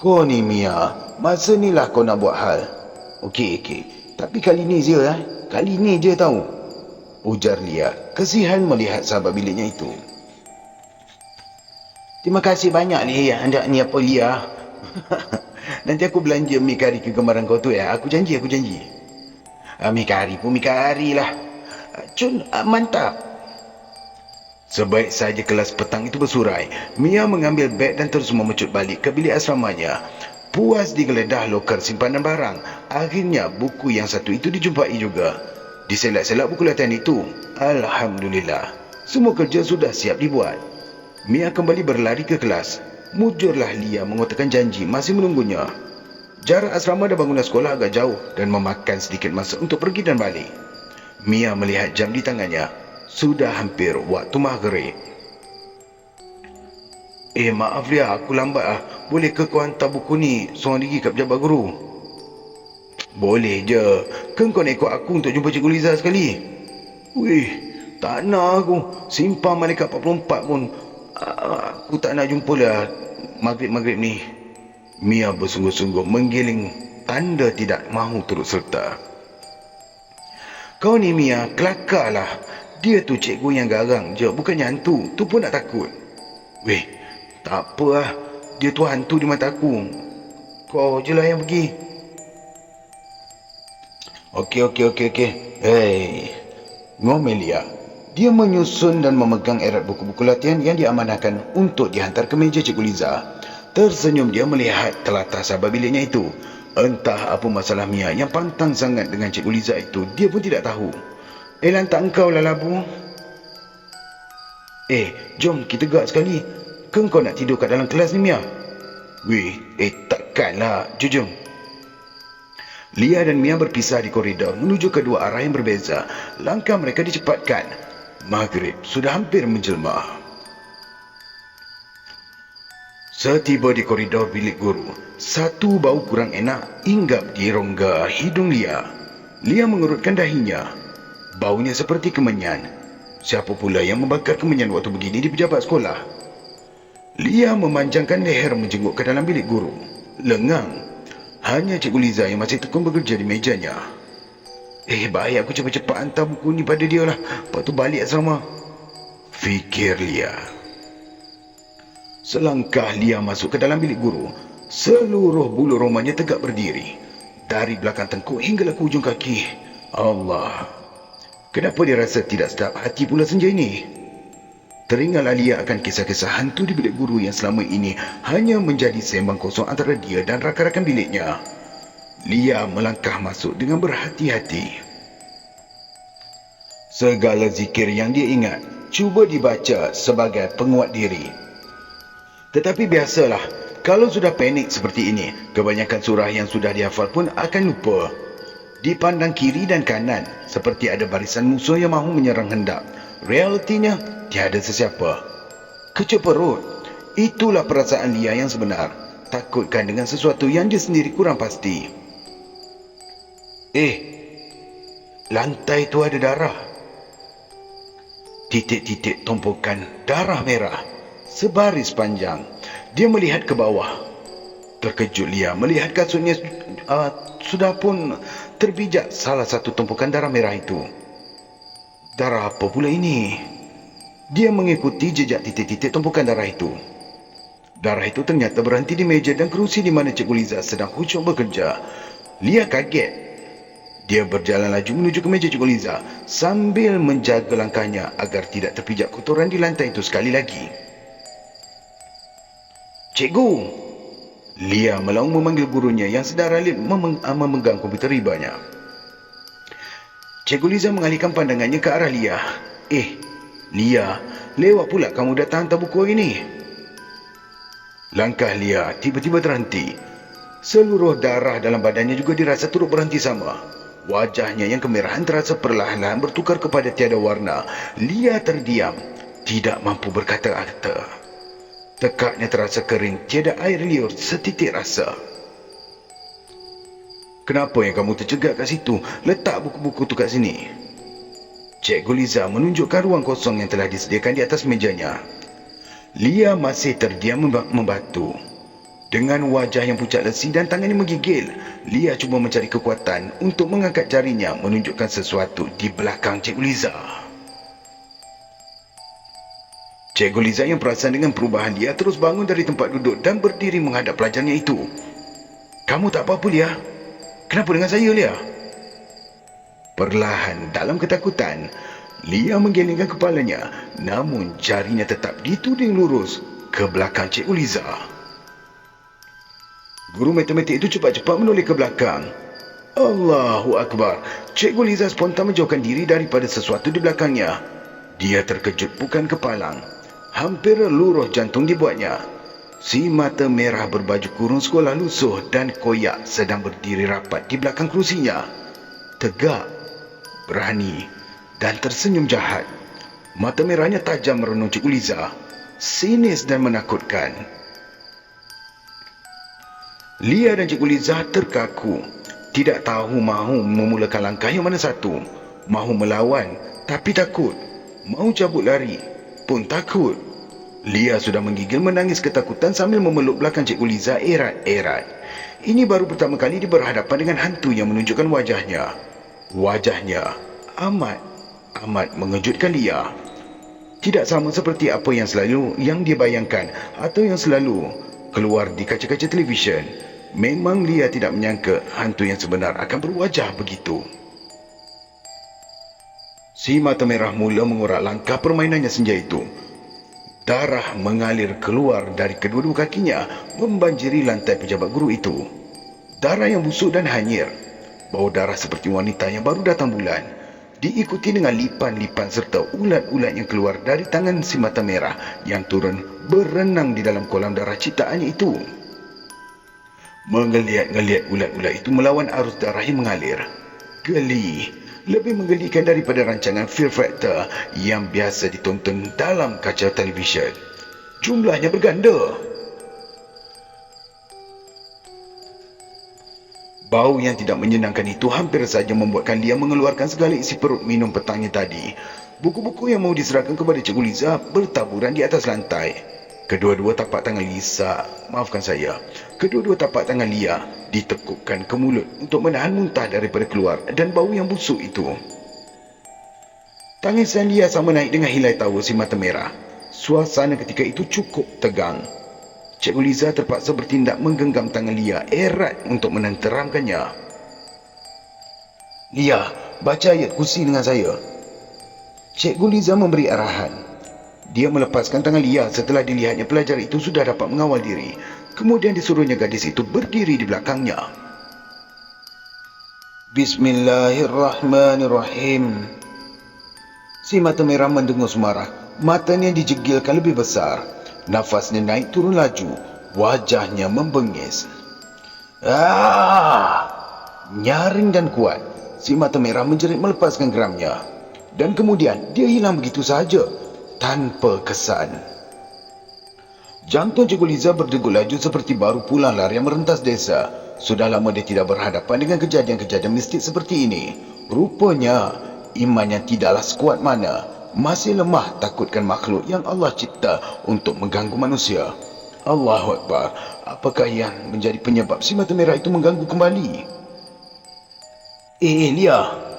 Kau ni Mia, masa ni lah kau nak buat hal. Okey. Tapi kali ni je Kali ni je tahu. Ujar Lia, kesihan melihat sahabat biliknya itu. Terima kasih banyak anda ni apa Lia. Nanti aku belanja mi kari kegemaran kau tu ya. Aku janji. Mi kari lah. Cun, mantap. Sebaik saja kelas petang itu bersurai, Mia mengambil beg dan terus memecut balik ke bilik asramanya. Puas digeledah loker simpanan barang. Akhirnya buku yang satu itu dijumpai juga. Diselak-selak buku latihan itu. Alhamdulillah, semua kerja sudah siap dibuat. Mia kembali berlari ke kelas. Mujurlah Lia mengutarakan janji masih menunggunya. Jarak asrama dan bangunan sekolah agak jauh dan memakan sedikit masa untuk pergi dan balik. Mia melihat jam di tangannya. Sudah hampir waktu maghrib. Maaf Lia, aku lambat . Boleh ke kau hantar buku ni seorang diri kat pejabat guru? Boleh je. Kan kau nak ikut aku untuk jumpa Cikgu Liza sekali? Wih, tak nak aku. Simpang Malaikat 44 pun aku tak nak jumpa lah maghrib-maghrib ni. Mia bersungguh-sungguh menggiling tanda tidak mahu turut serta. Kau ni Mia, kelakarlah. Dia tu cikgu yang garang je, bukannya hantu. Tu pun nak takut. Weh, tak apa lah. Dia tu hantu di mata aku. Kau je lah yang pergi. Okey. Hei, ngomel Lia. Dia menyusun dan memegang erat buku-buku latihan yang diamanahkan untuk dihantar ke meja Cikgu Liza. Tersenyum dia melihat telatah sahabat biliknya itu. Entah apa masalah Mia yang pantang sangat dengan Cikgu Liza itu, dia pun tidak tahu. Lantak engkau lah labu. Jom kita gerak sekali. Ke kau nak tidur kat dalam kelas ni Mia? Weh, takkanlah. Jujur. Lia dan Mia berpisah di koridor menuju kedua arah yang berbeza. Langkah mereka dicepatkan. Maghrib sudah hampir menjelma. Setiba di koridor bilik guru, satu bau kurang enak hinggap di rongga hidung Lia. Lia mengurutkan dahinya. Baunya seperti kemenyan. Siapa pula yang membakar kemenyan waktu begini di pejabat sekolah? Lia memanjangkan leher menjenguk ke dalam bilik guru. Lengang. Hanya Cikgu Liza yang masih tekun bekerja di mejanya. Baik aku cepat-cepat hantar buku ni pada dia lah. Lepas tu balik asrama. Fikir Lia. Selangkah Lia masuk ke dalam bilik guru, seluruh bulu romanya tegak berdiri. Dari belakang tengkuk hingga ke ujung kaki. Allah. Kenapa dia rasa tidak sedap hati pula senja ini? Teringatlah Lia akan kisah-kisah hantu di bilik guru yang selama ini hanya menjadi sembang kosong antara dia dan rakan-rakan biliknya. Lia melangkah masuk dengan berhati-hati. Segala zikir yang dia ingat cuba dibaca sebagai penguat diri. Tetapi biasalah, kalau sudah panik seperti ini, kebanyakan surah yang sudah dihafal pun akan lupa. Dipandang kiri dan kanan, seperti ada barisan musuh yang mahu menyerang hendak. Realitinya, tiada sesiapa. Kecut perut. Itulah perasaan Lia yang sebenar. Takutkan dengan sesuatu yang dia sendiri kurang pasti. Lantai tu ada darah. Titik-titik tumpukan darah merah. Sebaris panjang. Dia melihat ke bawah. Terkejut Lia melihat kasutnya sudah pun terbijak salah satu tumpukan darah merah itu. Darah apa pula ini? Dia mengikuti jejak titik-titik tumpukan darah itu. Darah itu ternyata berhenti di meja dan kerusi di mana Cikgu Liza sedang khusyuk bekerja. Lia kaget. Dia berjalan laju menuju ke meja Cikgu Liza sambil menjaga langkahnya agar tidak terpijak kotoran di lantai itu sekali lagi. Cikgu! Lia melaung memanggil gurunya yang sedang ralip memegang komputer ribanya. Cikgu Liza mengalihkan pandangannya ke arah Lia. Lia, lewat pula kamu datang hantar buku hari ni. Langkah Lia tiba-tiba terhenti. Seluruh darah dalam badannya juga dirasa turut berhenti sama. Wajahnya yang kemerahan terasa perlahan-lahan bertukar kepada tiada warna. Lia terdiam, tidak mampu berkata-kata. Tekaknya terasa kering, tiada air liur setitik rasa. Kenapa yang kamu tercegat kat situ? Letak buku-buku tu kat sini. Cikgu Liza menunjukkan ruang kosong yang telah disediakan di atas mejanya. Lia masih terdiam membatu. Dengan wajah yang pucat lesi dan tangannya menggigil, Lia cuba mencari kekuatan untuk mengangkat jarinya menunjukkan sesuatu di belakang Cikgu Liza. Cikgu Liza yang perasan dengan perubahan Lia terus bangun dari tempat duduk dan berdiri menghadap pelajarnya itu. Kamu tak apa-apa, Lia? Kenapa dengan saya, Lia? Perlahan dalam ketakutan, Lia menggelengkan kepalanya, namun jarinya tetap dituding lurus ke belakang Cikgu Liza. Guru matematik itu cepat-cepat menoleh ke belakang. Allahu Akbar. Cikgu Liza spontan menjauhkan diri daripada sesuatu di belakangnya. Dia terkejut bukan kepalang. Hampir luruh jantung dibuatnya. Si mata merah berbaju kurung sekolah lusuh dan koyak sedang berdiri rapat di belakang kerusinya. Tegak, berani dan tersenyum jahat. Mata merahnya tajam merenung Cikgu Liza. Sinis dan menakutkan. Lia dan Cikgu Liza terkaku. Tidak tahu mahu memulakan langkah yang mana satu. Mahu melawan, tapi takut. Mahu cabut lari, pun takut. Lia sudah menggigil menangis ketakutan sambil memeluk belakang Cikgu Liza erat-erat. Ini baru pertama kali dia berhadapan dengan hantu yang menunjukkan wajahnya. Wajahnya amat mengejutkan Lia. Tidak sama seperti apa yang dia bayangkan atau yang selalu keluar di kaca-kaca televisyen. Memang Lia tidak menyangka hantu yang sebenar akan berwajah begitu. Si mata merah mula mengurak langkah permainannya senja itu. Darah mengalir keluar dari kedua-dua kakinya, membanjiri lantai pejabat guru itu. Darah yang busuk dan hanyir. Bau darah seperti wanita yang baru datang bulan. Diikuti dengan lipan-lipan serta ulat-ulat yang keluar dari tangan si mata merah yang turun berenang di dalam kolam darah ciptaannya itu. Menggeliat-geliat ulat-ulat itu melawan arus darah yang mengalir. Geli, lebih menggelikan daripada rancangan Fear Factor yang biasa ditonton dalam kaca televisyen. Jumlahnya berganda. Bau yang tidak menyenangkan itu hampir saja membuatkan Lia mengeluarkan segala isi perut minum petangnya tadi. Buku-buku yang mau diserahkan kepada Cikgu Liza bertaburan di atas lantai. Kedua-dua tapak tangan Lia ditekukkan ke mulut untuk menahan muntah daripada keluar dan bau yang busuk itu. Tangisan Lia sama naik dengan hilai tawa si mata merah. Suasana ketika itu cukup tegang. Cikgu Liza terpaksa bertindak menggenggam tangan Lia erat untuk menenteramkannya. Lia, baca ayat kursi dengan saya. Cikgu Liza memberi arahan. Dia melepaskan tangan Lia setelah dilihatnya pelajar itu sudah dapat mengawal diri. Kemudian disuruhnya gadis itu berdiri di belakangnya. Bismillahirrahmanirrahim. Si mata merah mendengus marah. Matanya dijegilkan lebih besar. Nafasnya naik turun laju. Wajahnya membengis. Nyaring dan kuat. Si mata merah menjerit melepaskan geramnya. Dan kemudian dia hilang begitu saja. Tanpa kesan. Jantung Cikgu Liza berdegup laju seperti baru pulang lari yang merentas desa. Sudah lama dia tidak berhadapan dengan kejadian-kejadian mistik seperti ini. Rupanya, imannya tidaklah sekuat mana. Masih lemah takutkan makhluk yang Allah cipta untuk mengganggu manusia. Allahu Akbar. Apakah yang menjadi penyebab si mata merah itu mengganggu kembali? Lia.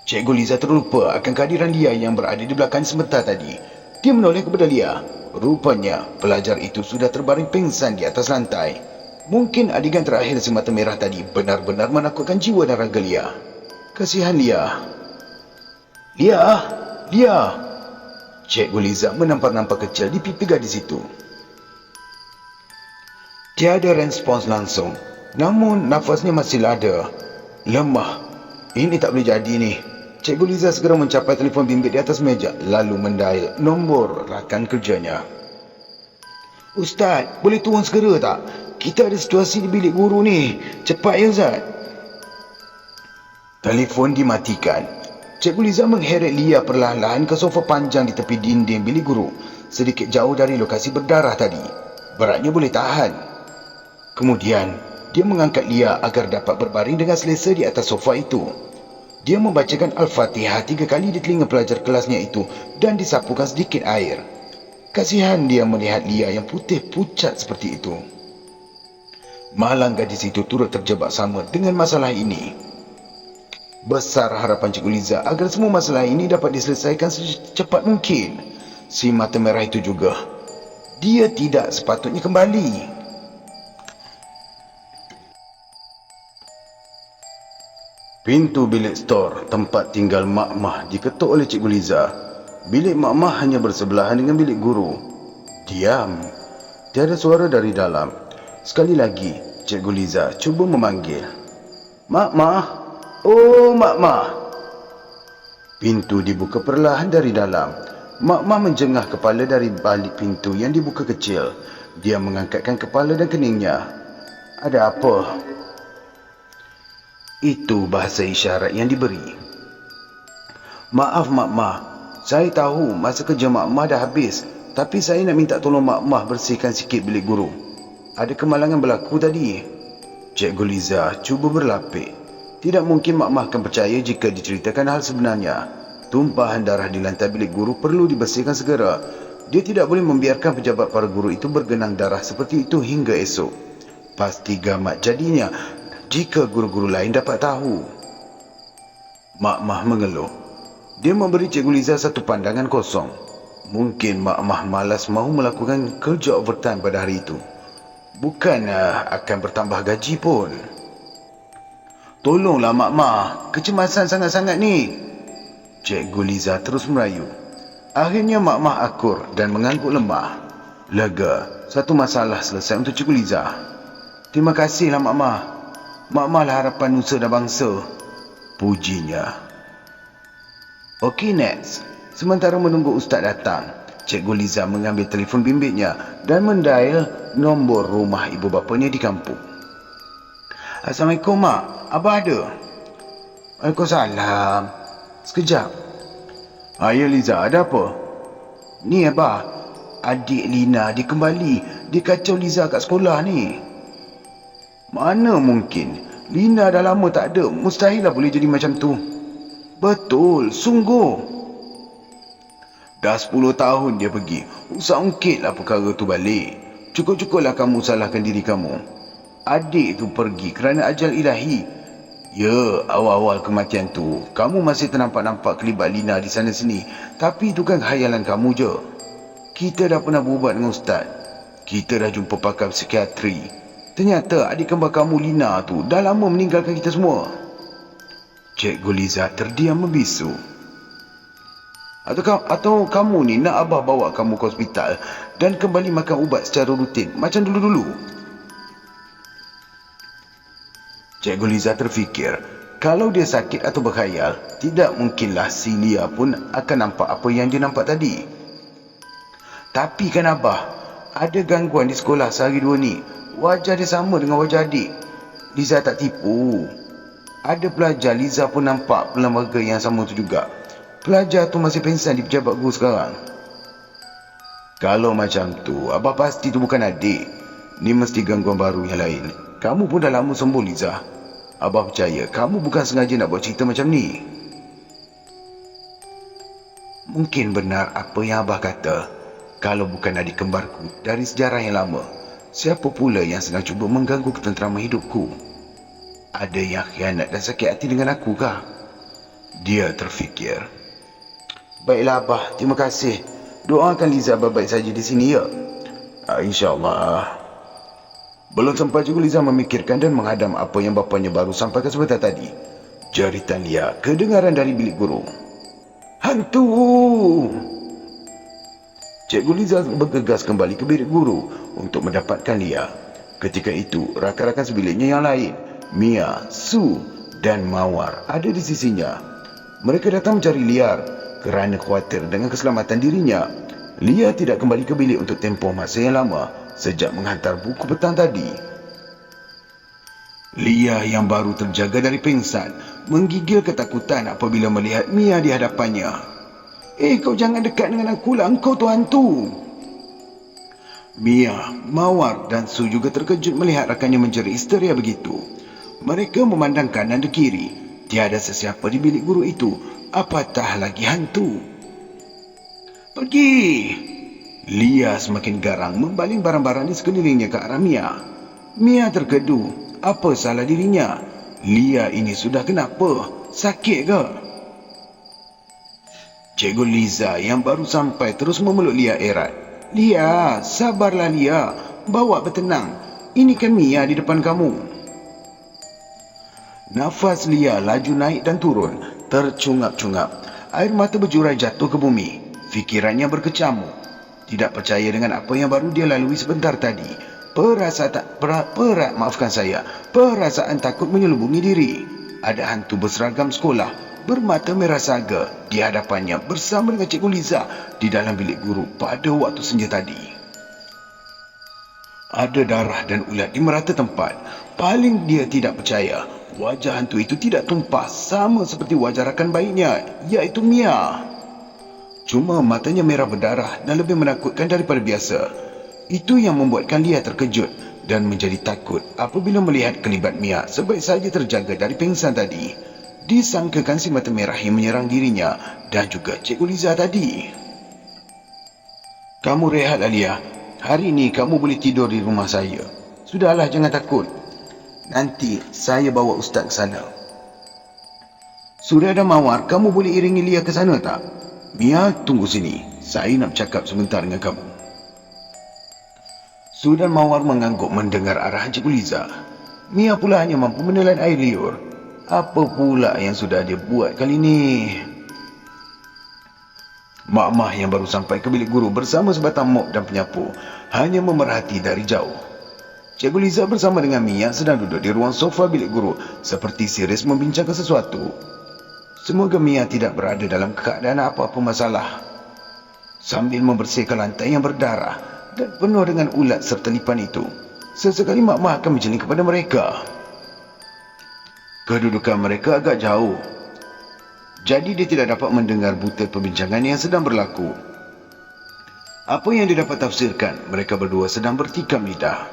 Cikgu Liza terlupa akan kehadiran Lia yang berada di belakang sebentar tadi. Dia menoleh kepada Lia. Rupanya, pelajar itu sudah terbaring pingsan di atas lantai. Mungkin adegan terakhir si mata merah tadi benar-benar menakutkan jiwa dan raga Lia. Kasihan Lia. Lia. Cikgu Liza menampar-nampar kecil di pipi gadis itu. Tiada respons langsung. Namun, nafasnya masih ada. Lemah. Ini tak boleh jadi ni. Cikgu Liza segera mencapai telefon bimbit di atas meja, lalu mendial nombor rakan kerjanya. Ustaz, boleh turun segera tak? Kita ada situasi di bilik guru ni. Cepat ya Ustaz. Telefon dimatikan. Cikgu Liza mengheret Lia perlahan-lahan ke sofa panjang di tepi dinding bilik guru, sedikit jauh dari lokasi berdarah tadi. Beratnya boleh tahan. Kemudian, dia mengangkat Lia agar dapat berbaring dengan selesa di atas sofa itu. Dia membacakan Al-Fatihah 3 kali di telinga pelajar kelasnya itu dan disapukan sedikit air. Kasihan dia melihat Lia yang putih pucat seperti itu. Malang gadis itu turut terjebak sama dengan masalah ini. Besar harapan Cikgu Liza agar semua masalah ini dapat diselesaikan secepat mungkin. Si mata merah itu juga. Dia tidak sepatutnya kembali. Pintu bilik stor tempat tinggal Mak Mah diketuk oleh Cikgu Liza. Bilik Mak Mah hanya bersebelahan dengan bilik guru. Diam. Tiada suara dari dalam. Sekali lagi, Cikgu Liza cuba memanggil. Mak Mah. Oh, Mak Mah. Pintu dibuka perlahan dari dalam. Mak Mah menjengah kepala dari balik pintu yang dibuka kecil. Dia mengangkatkan kepala dan keningnya. Ada apa? Itu bahasa isyarat yang diberi. Maaf Mak Mah, saya tahu masa kerja Mak Mah dah habis, tapi saya nak minta tolong Mak Mah bersihkan sikit bilik guru. Ada kemalangan berlaku tadi. Cikgu Liza cuba berlapik. Tidak mungkin Mak Mah akan percaya jika diceritakan hal sebenarnya. Tumpahan darah di lantai bilik guru perlu dibersihkan segera. Dia tidak boleh membiarkan pejabat para guru itu bergenang darah seperti itu hingga esok. Pasti gamat jadinya jika guru-guru lain dapat tahu. Mak Mah mengeluh. Dia memberi Cikgu Liza satu pandangan kosong. Mungkin Mak Mah malas mahu melakukan kerja overtime pada hari itu. Bukan akan bertambah gaji pun. Tolonglah Mak Mah, kecemasan sangat-sangat ni. Cikgu Liza terus merayu. Akhirnya Mak Mah akur dan mengangguk lemah. Lega, satu masalah selesai untuk Cikgu Liza. Terima kasihlah Mak Mah. Mak Mah lah harapan nusa dan bangsa. Pujinya. Okey, next. Sementara menunggu Ustaz datang, Cikgu Liza mengambil telefon bimbitnya dan mendial nombor rumah ibu bapanya di kampung. Assalamualaikum, Mak. Abah ada? Waalaikumsalam. Sekejap. Ya Liza, ada apa? Ni Abah, adik Lina dia kembali. Dia kacau Liza kat sekolah ni. Mana mungkin? Lina dah lama tak ada. Mustahil lah boleh jadi macam tu. Betul, sungguh. Dah 10 tahun dia pergi. Usah ungkitlah perkara tu balik. Cukup-cukuplah kamu salahkan diri kamu. Adik tu pergi kerana ajal ilahi. Ya, awal-awal kematian tu, kamu masih ternampak-nampak kelibat Lina di sana sini. Tapi itu kan khayalan kamu je. Kita dah pernah berubat dengan ustaz. Kita dah jumpa pakar psikiatri. Ternyata adik kembar kamu Lina tu dah lama meninggalkan kita semua. Cikgu Liza terdiam membisu. Atau kamu ni nak Abah bawa kamu ke hospital dan kembali makan ubat secara rutin macam dulu-dulu? Cikgu Liza terfikir, kalau dia sakit atau berkhayal, tidak mungkinlah si Lia pun akan nampak apa yang dia nampak tadi. Tapi kan Abah, ada gangguan di sekolah sehari dua ni. Wajah dia sama dengan wajah adik. Liza tak tipu. Ada pelajar Liza pun nampak lembaga yang sama tu juga. Pelajar tu masih pengsan di pejabat guru sekarang. Kalau macam tu, Abah pasti tu bukan adik. Ni mesti gangguan baru yang lain. Kamu pun dah lama sembuh, Liza. Abah percaya kamu bukan sengaja nak buat cerita macam ni. Mungkin benar apa yang Abah kata. Kalau bukan adik kembarku dari sejarah yang lama, siapa pula yang sedang cuba mengganggu ketenteraman hidupku? Ada yang khianat dan sakit hati dengan aku kah? Dia terfikir. Baiklah Abah, terima kasih. Doakan Liza baik-baik saja di sini ya. InsyaAllah. Belum sempat juga Liza memikirkan dan menghadam apa yang bapanya baru sampaikan sebentar tadi. Jeritan Lia kedengaran dari bilik guru. Hantu! Cikgu Liza bergegas kembali ke bilik guru untuk mendapatkan Lia. Ketika itu, rakan-rakan sebiliknya yang lain, Mia, Su dan Mawar ada di sisinya. Mereka datang mencari Lia kerana khawatir dengan keselamatan dirinya. Lia tidak kembali ke bilik untuk tempoh masa yang lama sejak menghantar buku petang tadi. Lia yang baru terjaga dari pingsan menggigil ketakutan apabila melihat Mia di hadapannya. Kau jangan dekat dengan aku lah, engkau tu hantu. Mia, Mawar dan Su juga terkejut melihat rakannya menjerit histeria begitu. Mereka memandang kanan dan kiri. Tiada sesiapa di bilik guru itu, apatah lagi hantu. Pergi! Lia semakin garang membaling barang-barang di sekelilingnya ke arah Mia. Mia terkedu. Apa salah dirinya? Lia ini sudah kenapa? Sakit ke? Cikgu Liza yang baru sampai terus memeluk Lia erat. Lia, sabarlah Lia. Bawa bertenang. Ini kan Mia di depan kamu. Nafas Lia laju naik dan turun, tercungap-cungap. Air mata berjurai jatuh ke bumi. Fikirannya berkecamuk. Tidak percaya dengan apa yang baru dia lalui sebentar tadi. Perasaan takut menyelubungi diri. Ada hantu berseragam sekolah, bermata merah saga di hadapannya bersama dengan Cikgu Liza di dalam bilik guru pada waktu senja tadi. Ada darah dan ulat di merata tempat. Paling dia tidak percaya. Wajah hantu itu tidak tumpah sama seperti wajah rakan baiknya, iaitu Mia. Cuma matanya merah berdarah dan lebih menakutkan daripada biasa. Itu yang membuatkan Lia terkejut dan menjadi takut apabila melihat kelibat Mia sebaik saja terjaga dari pingsan tadi. Disangkakan si mata merah yang menyerang dirinya dan juga Cikgu Liza tadi. Kamu rehatlah Lia. Hari ini kamu boleh tidur di rumah saya. Sudahlah, jangan takut. Nanti saya bawa ustaz ke sana. Sudah ada Mawar, kamu boleh iringi Lia ke sana tak? Mia, tunggu sini. Saya nak bercakap sebentar dengan kamu. Su dan Mawar mengangguk mendengar arahan Cikgu Liza. Mia pula hanya mampu menelan air liur. Apa pula yang sudah dia buat kali ini? Mak Mah yang baru sampai ke bilik guru bersama sebatang mop dan penyapu hanya memerhati dari jauh. Cikgu Liza bersama dengan Mia sedang duduk di ruang sofa bilik guru seperti serius membincangkan sesuatu. Semoga Mia tidak berada dalam keadaan apa-apa masalah. sambil membersihkan lantai yang berdarah dan penuh dengan ulat serta lipan itu. Sesekali Mak Mah akan menjeling kepada mereka. Kedudukan mereka agak jauh, jadi dia tidak dapat mendengar butir perbincangan yang sedang berlaku. Apa yang dia dapat tafsirkan, mereka berdua sedang bertikam lidah.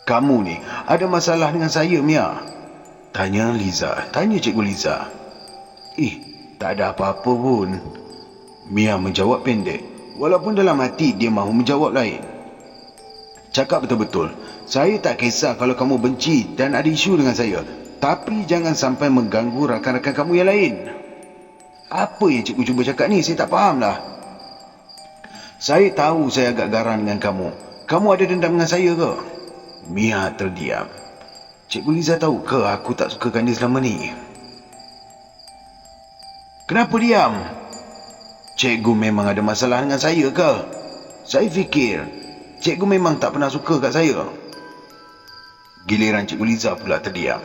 "Kamu ni ada masalah dengan saya, Mia?" Tanya Cikgu Liza. Tak ada apa-apa pun," Mia menjawab pendek, walaupun dalam hati dia mahu menjawab lain. "Cakap betul-betul. Saya tak kisah kalau kamu benci dan ada isu dengan saya. Tapi jangan sampai mengganggu rakan-rakan kamu yang lain." "Apa yang cikgu cuba cakap ni? Saya tak faham lah." "Saya tahu saya agak garang dengan kamu. Kamu ada dendam dengan saya ke?" Mia terdiam. Cikgu Liza tahu ke aku tak sukakan dia selama ni? "Kenapa diam? Cikgu memang ada masalah dengan saya ke? Saya fikir cikgu memang tak pernah suka kat saya." Giliran Cikgu Liza pula terdiam.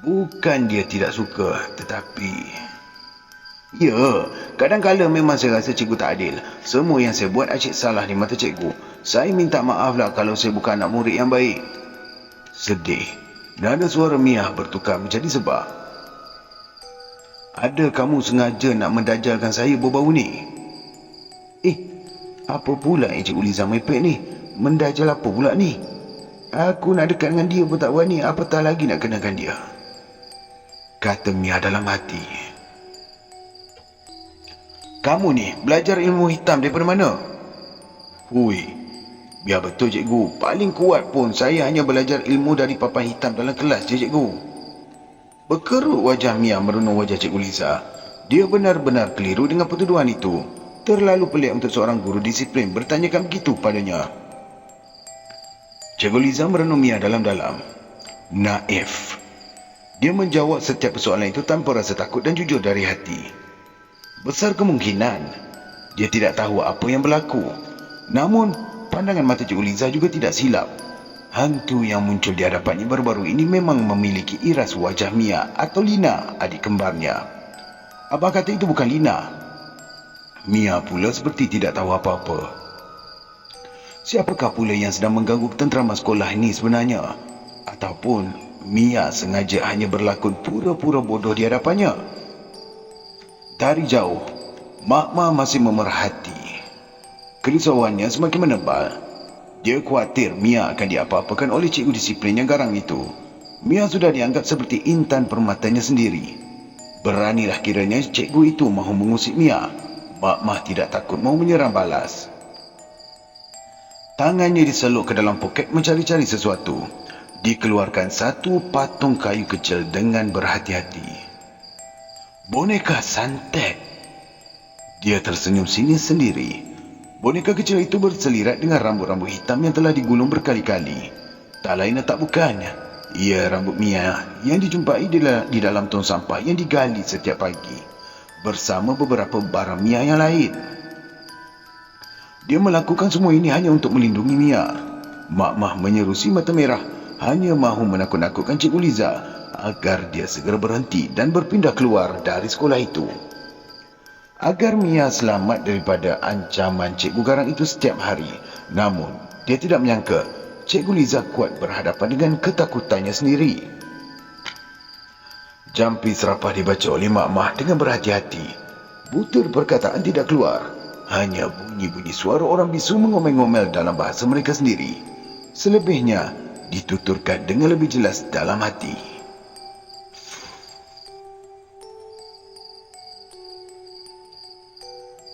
"Bukan dia tidak suka, tetapi..." "Ya, kadang-kadang memang saya rasa cikgu tak adil. Semua yang saya buat asyik salah di mata cikgu. Saya minta maaf lah kalau saya bukan anak murid yang baik." Sedih, nada suara Mia bertukar menjadi sebab. "Ada kamu sengaja nak mendajalkan saya bau-bau ni?" Apa pula yang Cikgu Liza mepek ni? Mendajal apa pula ni? Aku nak dekat dengan dia pun tak berani, apatah lagi nak kenakan dia," kata Mia dalam hati. "Kamu ni belajar ilmu hitam daripada mana?" "Hui, biar betul cikgu. Paling kuat pun saya hanya belajar ilmu dari papan hitam dalam kelas je, cikgu." Berkerut wajah Mia merenung wajah Cikgu Liza. Dia benar-benar keliru dengan pertuduhan itu. Terlalu pelik untuk seorang guru disiplin bertanyakan begitu padanya. Cikgu Liza merenung Mia dalam-dalam. Naif. Dia menjawab setiap persoalan itu tanpa rasa takut dan jujur dari hati. Besar kemungkinan dia tidak tahu apa yang berlaku. Namun, pandangan mata Cikgu Liza juga tidak silap. Hantu yang muncul di hadapannya baru-baru ini memang memiliki iras wajah Mia atau Lina, adik kembarnya. Abang kata itu bukan Lina. Mia pula seperti tidak tahu apa-apa. Siapakah pula yang sedang mengganggu ketenteraman sekolah ini sebenarnya? Ataupun Mia sengaja hanya berlakon pura-pura bodoh di hadapannya? Dari jauh, Mak Ma masih memerhati. Kerisauannya semakin menebal. Dia khawatir Mia akan diapa-apakan oleh cikgu disiplin yang garang itu. Mia sudah dianggap seperti intan permatanya sendiri. Beranilah kiranya cikgu itu mahu mengusik Mia. Mak Ma tidak takut mahu menyerang balas. Tangannya diseluk ke dalam poket mencari-cari sesuatu. Dikeluarkan satu patung kayu kecil dengan berhati-hati. Boneka santet. Dia tersenyum sinis sendiri. Boneka kecil itu berselirat dengan rambut-rambut hitam yang telah digulung berkali-kali. Tak lain dan tak bukan, ia rambut Mia yang dijumpai di dalam tong sampah yang digali setiap pagi bersama beberapa barang Mia yang lain. Dia melakukan semua ini hanya untuk melindungi Mia. Mak Mah menyerusi mata merah, hanya mahu menakut-nakutkan Cikgu Liza agar dia segera berhenti dan berpindah keluar dari sekolah itu. Agar Mia selamat daripada ancaman cikgu garang itu setiap hari. Namun, dia tidak menyangka Cikgu Liza kuat berhadapan dengan ketakutannya sendiri. Jampi serapah dibaca oleh Mak Mah dengan berhati-hati. Butir perkataan tidak keluar. Hanya bunyi-bunyi suara orang bisu mengomel-ngomel dalam bahasa mereka sendiri. Selebihnya dituturkan dengan lebih jelas dalam hati.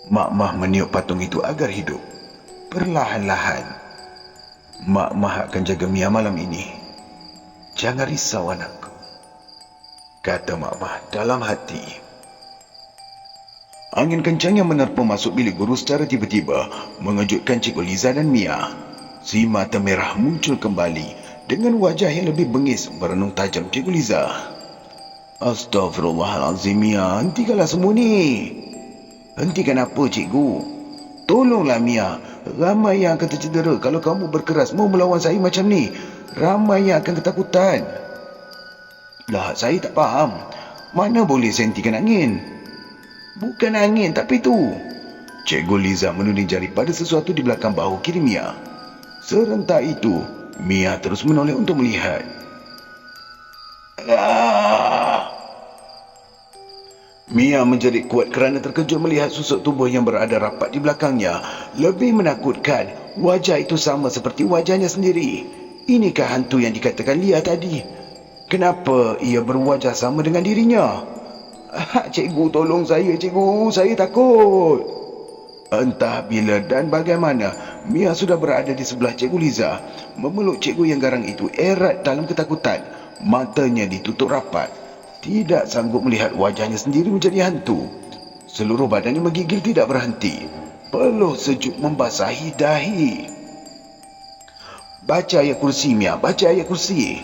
Mak Mah meniup patung itu agar hidup. Perlahan-lahan, Mak Mah akan jaga Mia malam ini. Jangan risau anakku, kata Mak Mah dalam hati. Angin kencang yang menerpa masuk bilik guru secara tiba-tiba mengejutkan Cikgu Liza dan Mia. Si mata merah muncul kembali dengan wajah yang lebih bengis merenung tajam Cikgu Liza. Astaghfirullahalazim, Mia, hentikanlah semua ni. Hentikan apa, cikgu? Tolonglah Mia. Ramai yang akan tercedera kalau kamu berkeras mau melawan saya macam ni. Ramai yang akan ketakutan. Lah, saya tak faham. Mana boleh saya hentikan angin? Bukan angin, tapi tu. Cikgu Liza menuding jari pada sesuatu di belakang bahu kiri Mia. Serentak itu, Mia terus menoleh untuk melihat. Mia menjerit kuat kerana terkejut melihat susuk tubuh yang berada rapat di belakangnya. Lebih menakutkan, wajah itu sama seperti wajahnya sendiri. Inikah hantu yang dikatakan Lia tadi? Kenapa ia berwajah sama dengan dirinya? Cikgu, tolong saya, cikgu. Saya takut. Entah bila dan bagaimana, Mia sudah berada di sebelah Cikgu Liza. Memeluk cikgu yang garang itu erat dalam ketakutan. Matanya ditutup rapat. Tidak sanggup melihat wajahnya sendiri menjadi hantu. Seluruh badannya menggigil tidak berhenti. Peluh sejuk membasahi dahi. Baca ayat kursi, Mia. Baca ayat kursi.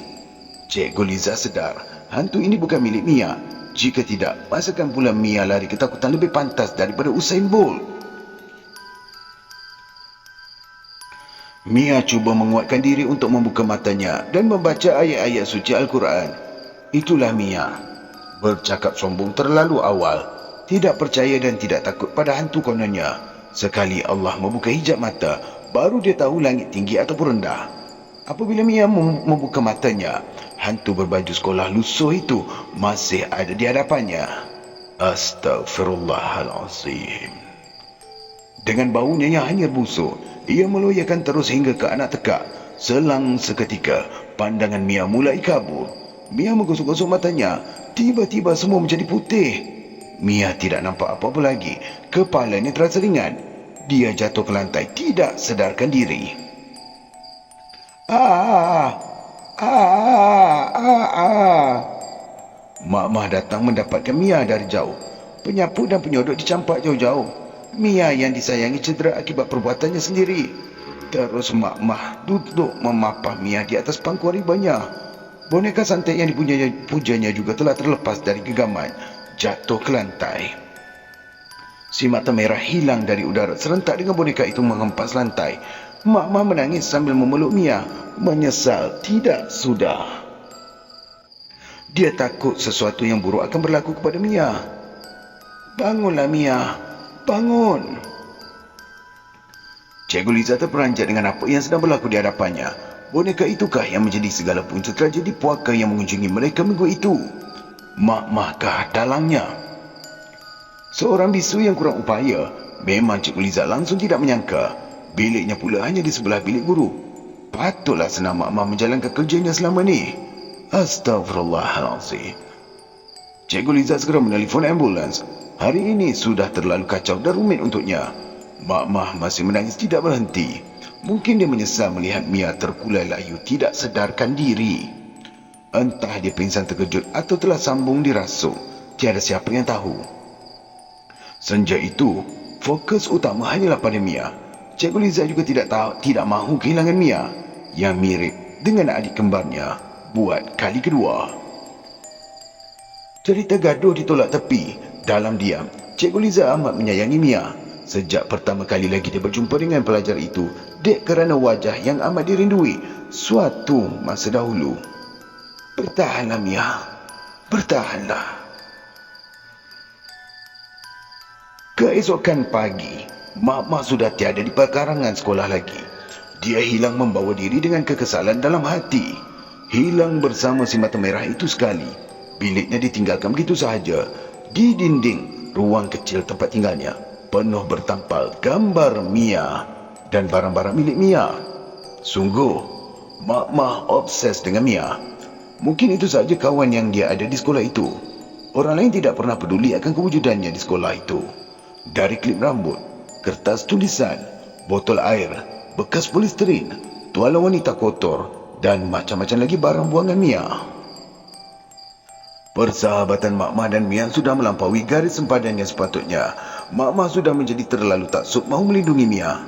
Cikgu Liza sedar, hantu ini bukan milik Mia. Jika tidak, masakan pula Mia lari ketakutan lebih pantas daripada Usain Bolt? Mia cuba menguatkan diri untuk membuka matanya dan membaca ayat-ayat suci Al-Quran. Itulah Mia. Bercakap sombong terlalu awal. Tidak percaya dan tidak takut pada hantu kononnya. Sekali Allah membuka hijab mata, baru dia tahu langit tinggi ataupun rendah. Apabila Mia membuka matanya, hantu berbaju sekolah lusuh itu masih ada di hadapannya. Astaghfirullahalazim. Dengan baunya yang hanyir busuk, ia meloyakan terus hingga ke anak tekak. Selang seketika, pandangan Mia mulai kabur. Mia menggosok-gosok matanya. Tiba-tiba semua menjadi putih. Mia tidak nampak apa-apa lagi. Kepalanya terasa ringan. Dia jatuh ke lantai, tidak sedarkan diri. Mak-mak datang mendapatkan Mia dari jauh. Penyapu dan penyodok dicampak jauh-jauh. Mia yang disayangi cedera akibat perbuatannya sendiri. Terus mak-mak duduk memapah Mia di atas pangkuan ribanya. Boneka santai yang dipujanya juga telah terlepas dari genggaman, jatuh ke lantai. Si mata merah hilang dari udara serentak dengan boneka itu menghempas lantai. Mak-mak menangis sambil memeluk Mia, menyesal tidak sudah. Dia takut sesuatu yang buruk akan berlaku kepada Mia. Bangunlah Mia, bangun. Cikgu Liza terperanjat dengan apa yang sedang berlaku di hadapannya. Boneka itukah yang menjadi segala punca tragedi puaka yang mengunjungi mereka minggu itu? Mak-mahkah dalangnya? Seorang bisu yang kurang upaya. Memang Cikgu Liza langsung tidak menyangka. Biliknya pula hanya di sebelah bilik guru. Patutlah senang mak-mak menjalankan kerjanya selama ni. Astaghfirullahalazim. Cikgu Liza segera menelefon ambulans. Hari ini sudah terlalu kacau dan rumit untuknya. Mak-mak masih menangis tidak berhenti. Mungkin dia menyesal melihat Mia terkulai layu tidak sedarkan diri. Entah dia pingsan terkejut atau telah sambung dirasuk. Tiada siapa yang tahu. Senja itu, fokus utama hanyalah pada Mia. Cikgu Liza juga tidak mahu kehilangan Mia yang mirip dengan adik kembarnya buat kali kedua. Cerita gaduh ditolak tepi. Dalam diam, Cikgu Liza amat menyayangi Mia. Sejak pertama kali lagi dia berjumpa dengan pelajar itu, dek kerana wajah yang amat dirindui suatu masa dahulu. Bertahanlah Mia, bertahanlah. Keesokan pagi, mak-mak sudah tiada di pekarangan sekolah lagi. Dia hilang membawa diri dengan kekesalan dalam hati. Hilang bersama si mata merah itu sekali. Biliknya ditinggalkan begitu sahaja. Di dinding ruang kecil tempat tinggalnya penuh bertampal gambar Mia dan barang-barang milik Mia. Sungguh, mak-mak obses dengan Mia. Mungkin itu saja kawan yang dia ada di sekolah itu. Orang lain tidak pernah peduli akan kewujudannya di sekolah itu. Dari klip rambut, kertas tulisan, botol air, bekas polisterin, tuala wanita kotor dan macam-macam lagi barang buangan Mia. Persahabatan mak-mak dan Mia sudah melampaui garis sempadan yang sepatutnya. Mak-mak sudah menjadi terlalu taksub mahu melindungi Mia.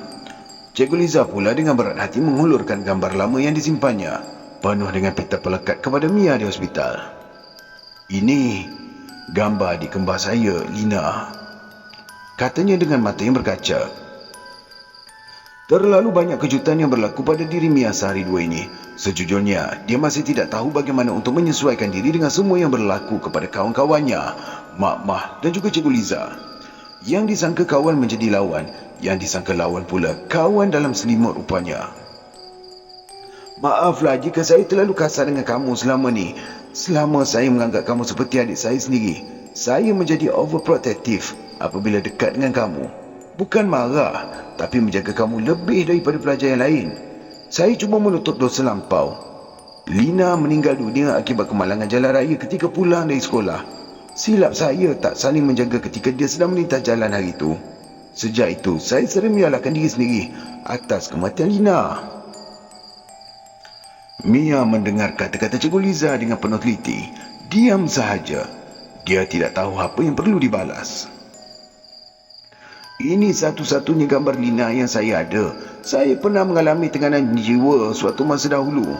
Cikgu Liza pula dengan berat hati mengulurkan gambar lama yang disimpannya, penuh dengan pita pelekat kepada Mia di hospital. Ini gambar adik kembar saya, Lina, katanya dengan mata yang berkaca. Terlalu banyak kejutan yang berlaku pada diri Mia sehari dua ini. Sejujurnya, dia masih tidak tahu bagaimana untuk menyesuaikan diri dengan semua yang berlaku kepada kawan-kawannya, mak-mak dan juga Cikgu Liza. Yang disangka kawan menjadi lawan, yang disangka lawan pula kawan dalam selimut rupanya. Maaflah jika saya terlalu kasar dengan kamu selama ni. Selama saya menganggap kamu seperti adik saya sendiri, saya menjadi overprotective apabila dekat dengan kamu. Bukan marah, tapi menjaga kamu lebih daripada pelajar yang lain. Saya cuma menutup dosa lampau. Lina meninggal dunia akibat kemalangan jalan raya ketika pulang dari sekolah. Silap saya tak saling menjaga ketika dia sedang melintas jalan hari itu. Sejak itu, saya sering menyalahkan diri sendiri atas kematian Lina. Mia mendengar kata-kata Cikgu Liza dengan penuh teliti. Diam sahaja. Dia tidak tahu apa yang perlu dibalas. Ini satu-satunya gambar Lina yang saya ada. Saya pernah mengalami tekanan jiwa suatu masa dahulu.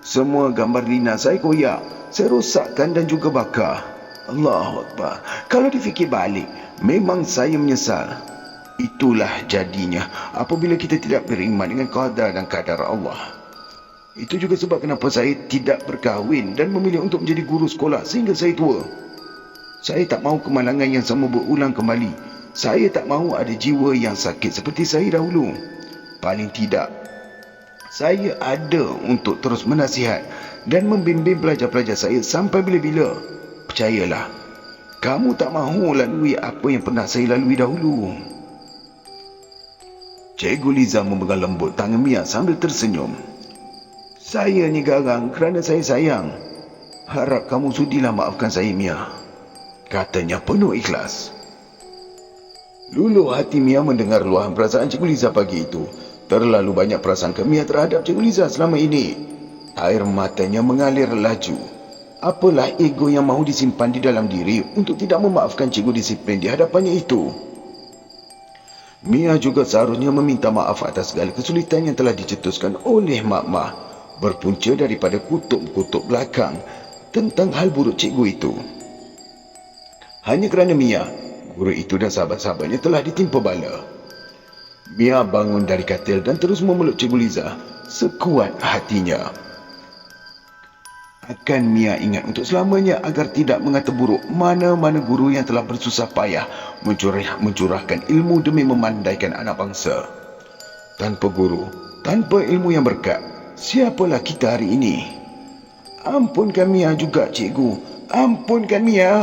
Semua gambar Lina saya koyak, saya rosakkan dan juga bakar. Allahu Akbar. Kalau difikir balik, memang saya menyesal. Itulah jadinya apabila kita tidak beriman dengan qadar dan kadar Allah. Itu juga sebab kenapa saya tidak berkahwin dan memilih untuk menjadi guru sekolah sehingga saya tua. Saya tak mahu kemalangan yang sama berulang kembali. Saya tak mahu ada jiwa yang sakit seperti saya dahulu. Paling tidak, saya ada untuk terus menasihat dan membimbing pelajar-pelajar saya sampai bila-bila. Percayalah, kamu tak mahu lalui apa yang pernah saya lalui dahulu. Cikgu Liza memegang lembut tangan Mia sambil tersenyum. Saya ni garang kerana saya sayang. Harap kamu sudilah maafkan saya, Mia, katanya penuh ikhlas. Luluh hati Mia mendengar luahan perasaan Cikgu Liza pagi itu. Terlalu banyak prasangka Mia terhadap Cikgu Liza selama ini. Air matanya mengalir laju. Apalah ego yang mahu disimpan di dalam diri untuk tidak memaafkan cikgu disiplin di hadapannya itu. Mia juga seharusnya meminta maaf atas segala kesulitan yang telah dicetuskan oleh Mak-Mak, berpunca daripada kutub-kutub belakang tentang hal buruk cikgu itu. Hanya kerana Mia, guru itu dan sahabat-sahabatnya telah ditimpa bala. Mia bangun dari katil dan terus memeluk Cikgu Liza sekuat hatinya. Akan Mia ingat untuk selamanya agar tidak mengata buruk mana-mana guru yang telah bersusah payah mencurahkan ilmu demi memandaikan anak bangsa. Tanpa guru, tanpa ilmu yang berkat, siapalah kita hari ini? Ampunkan Mia juga, cikgu. Ampunkan Mia.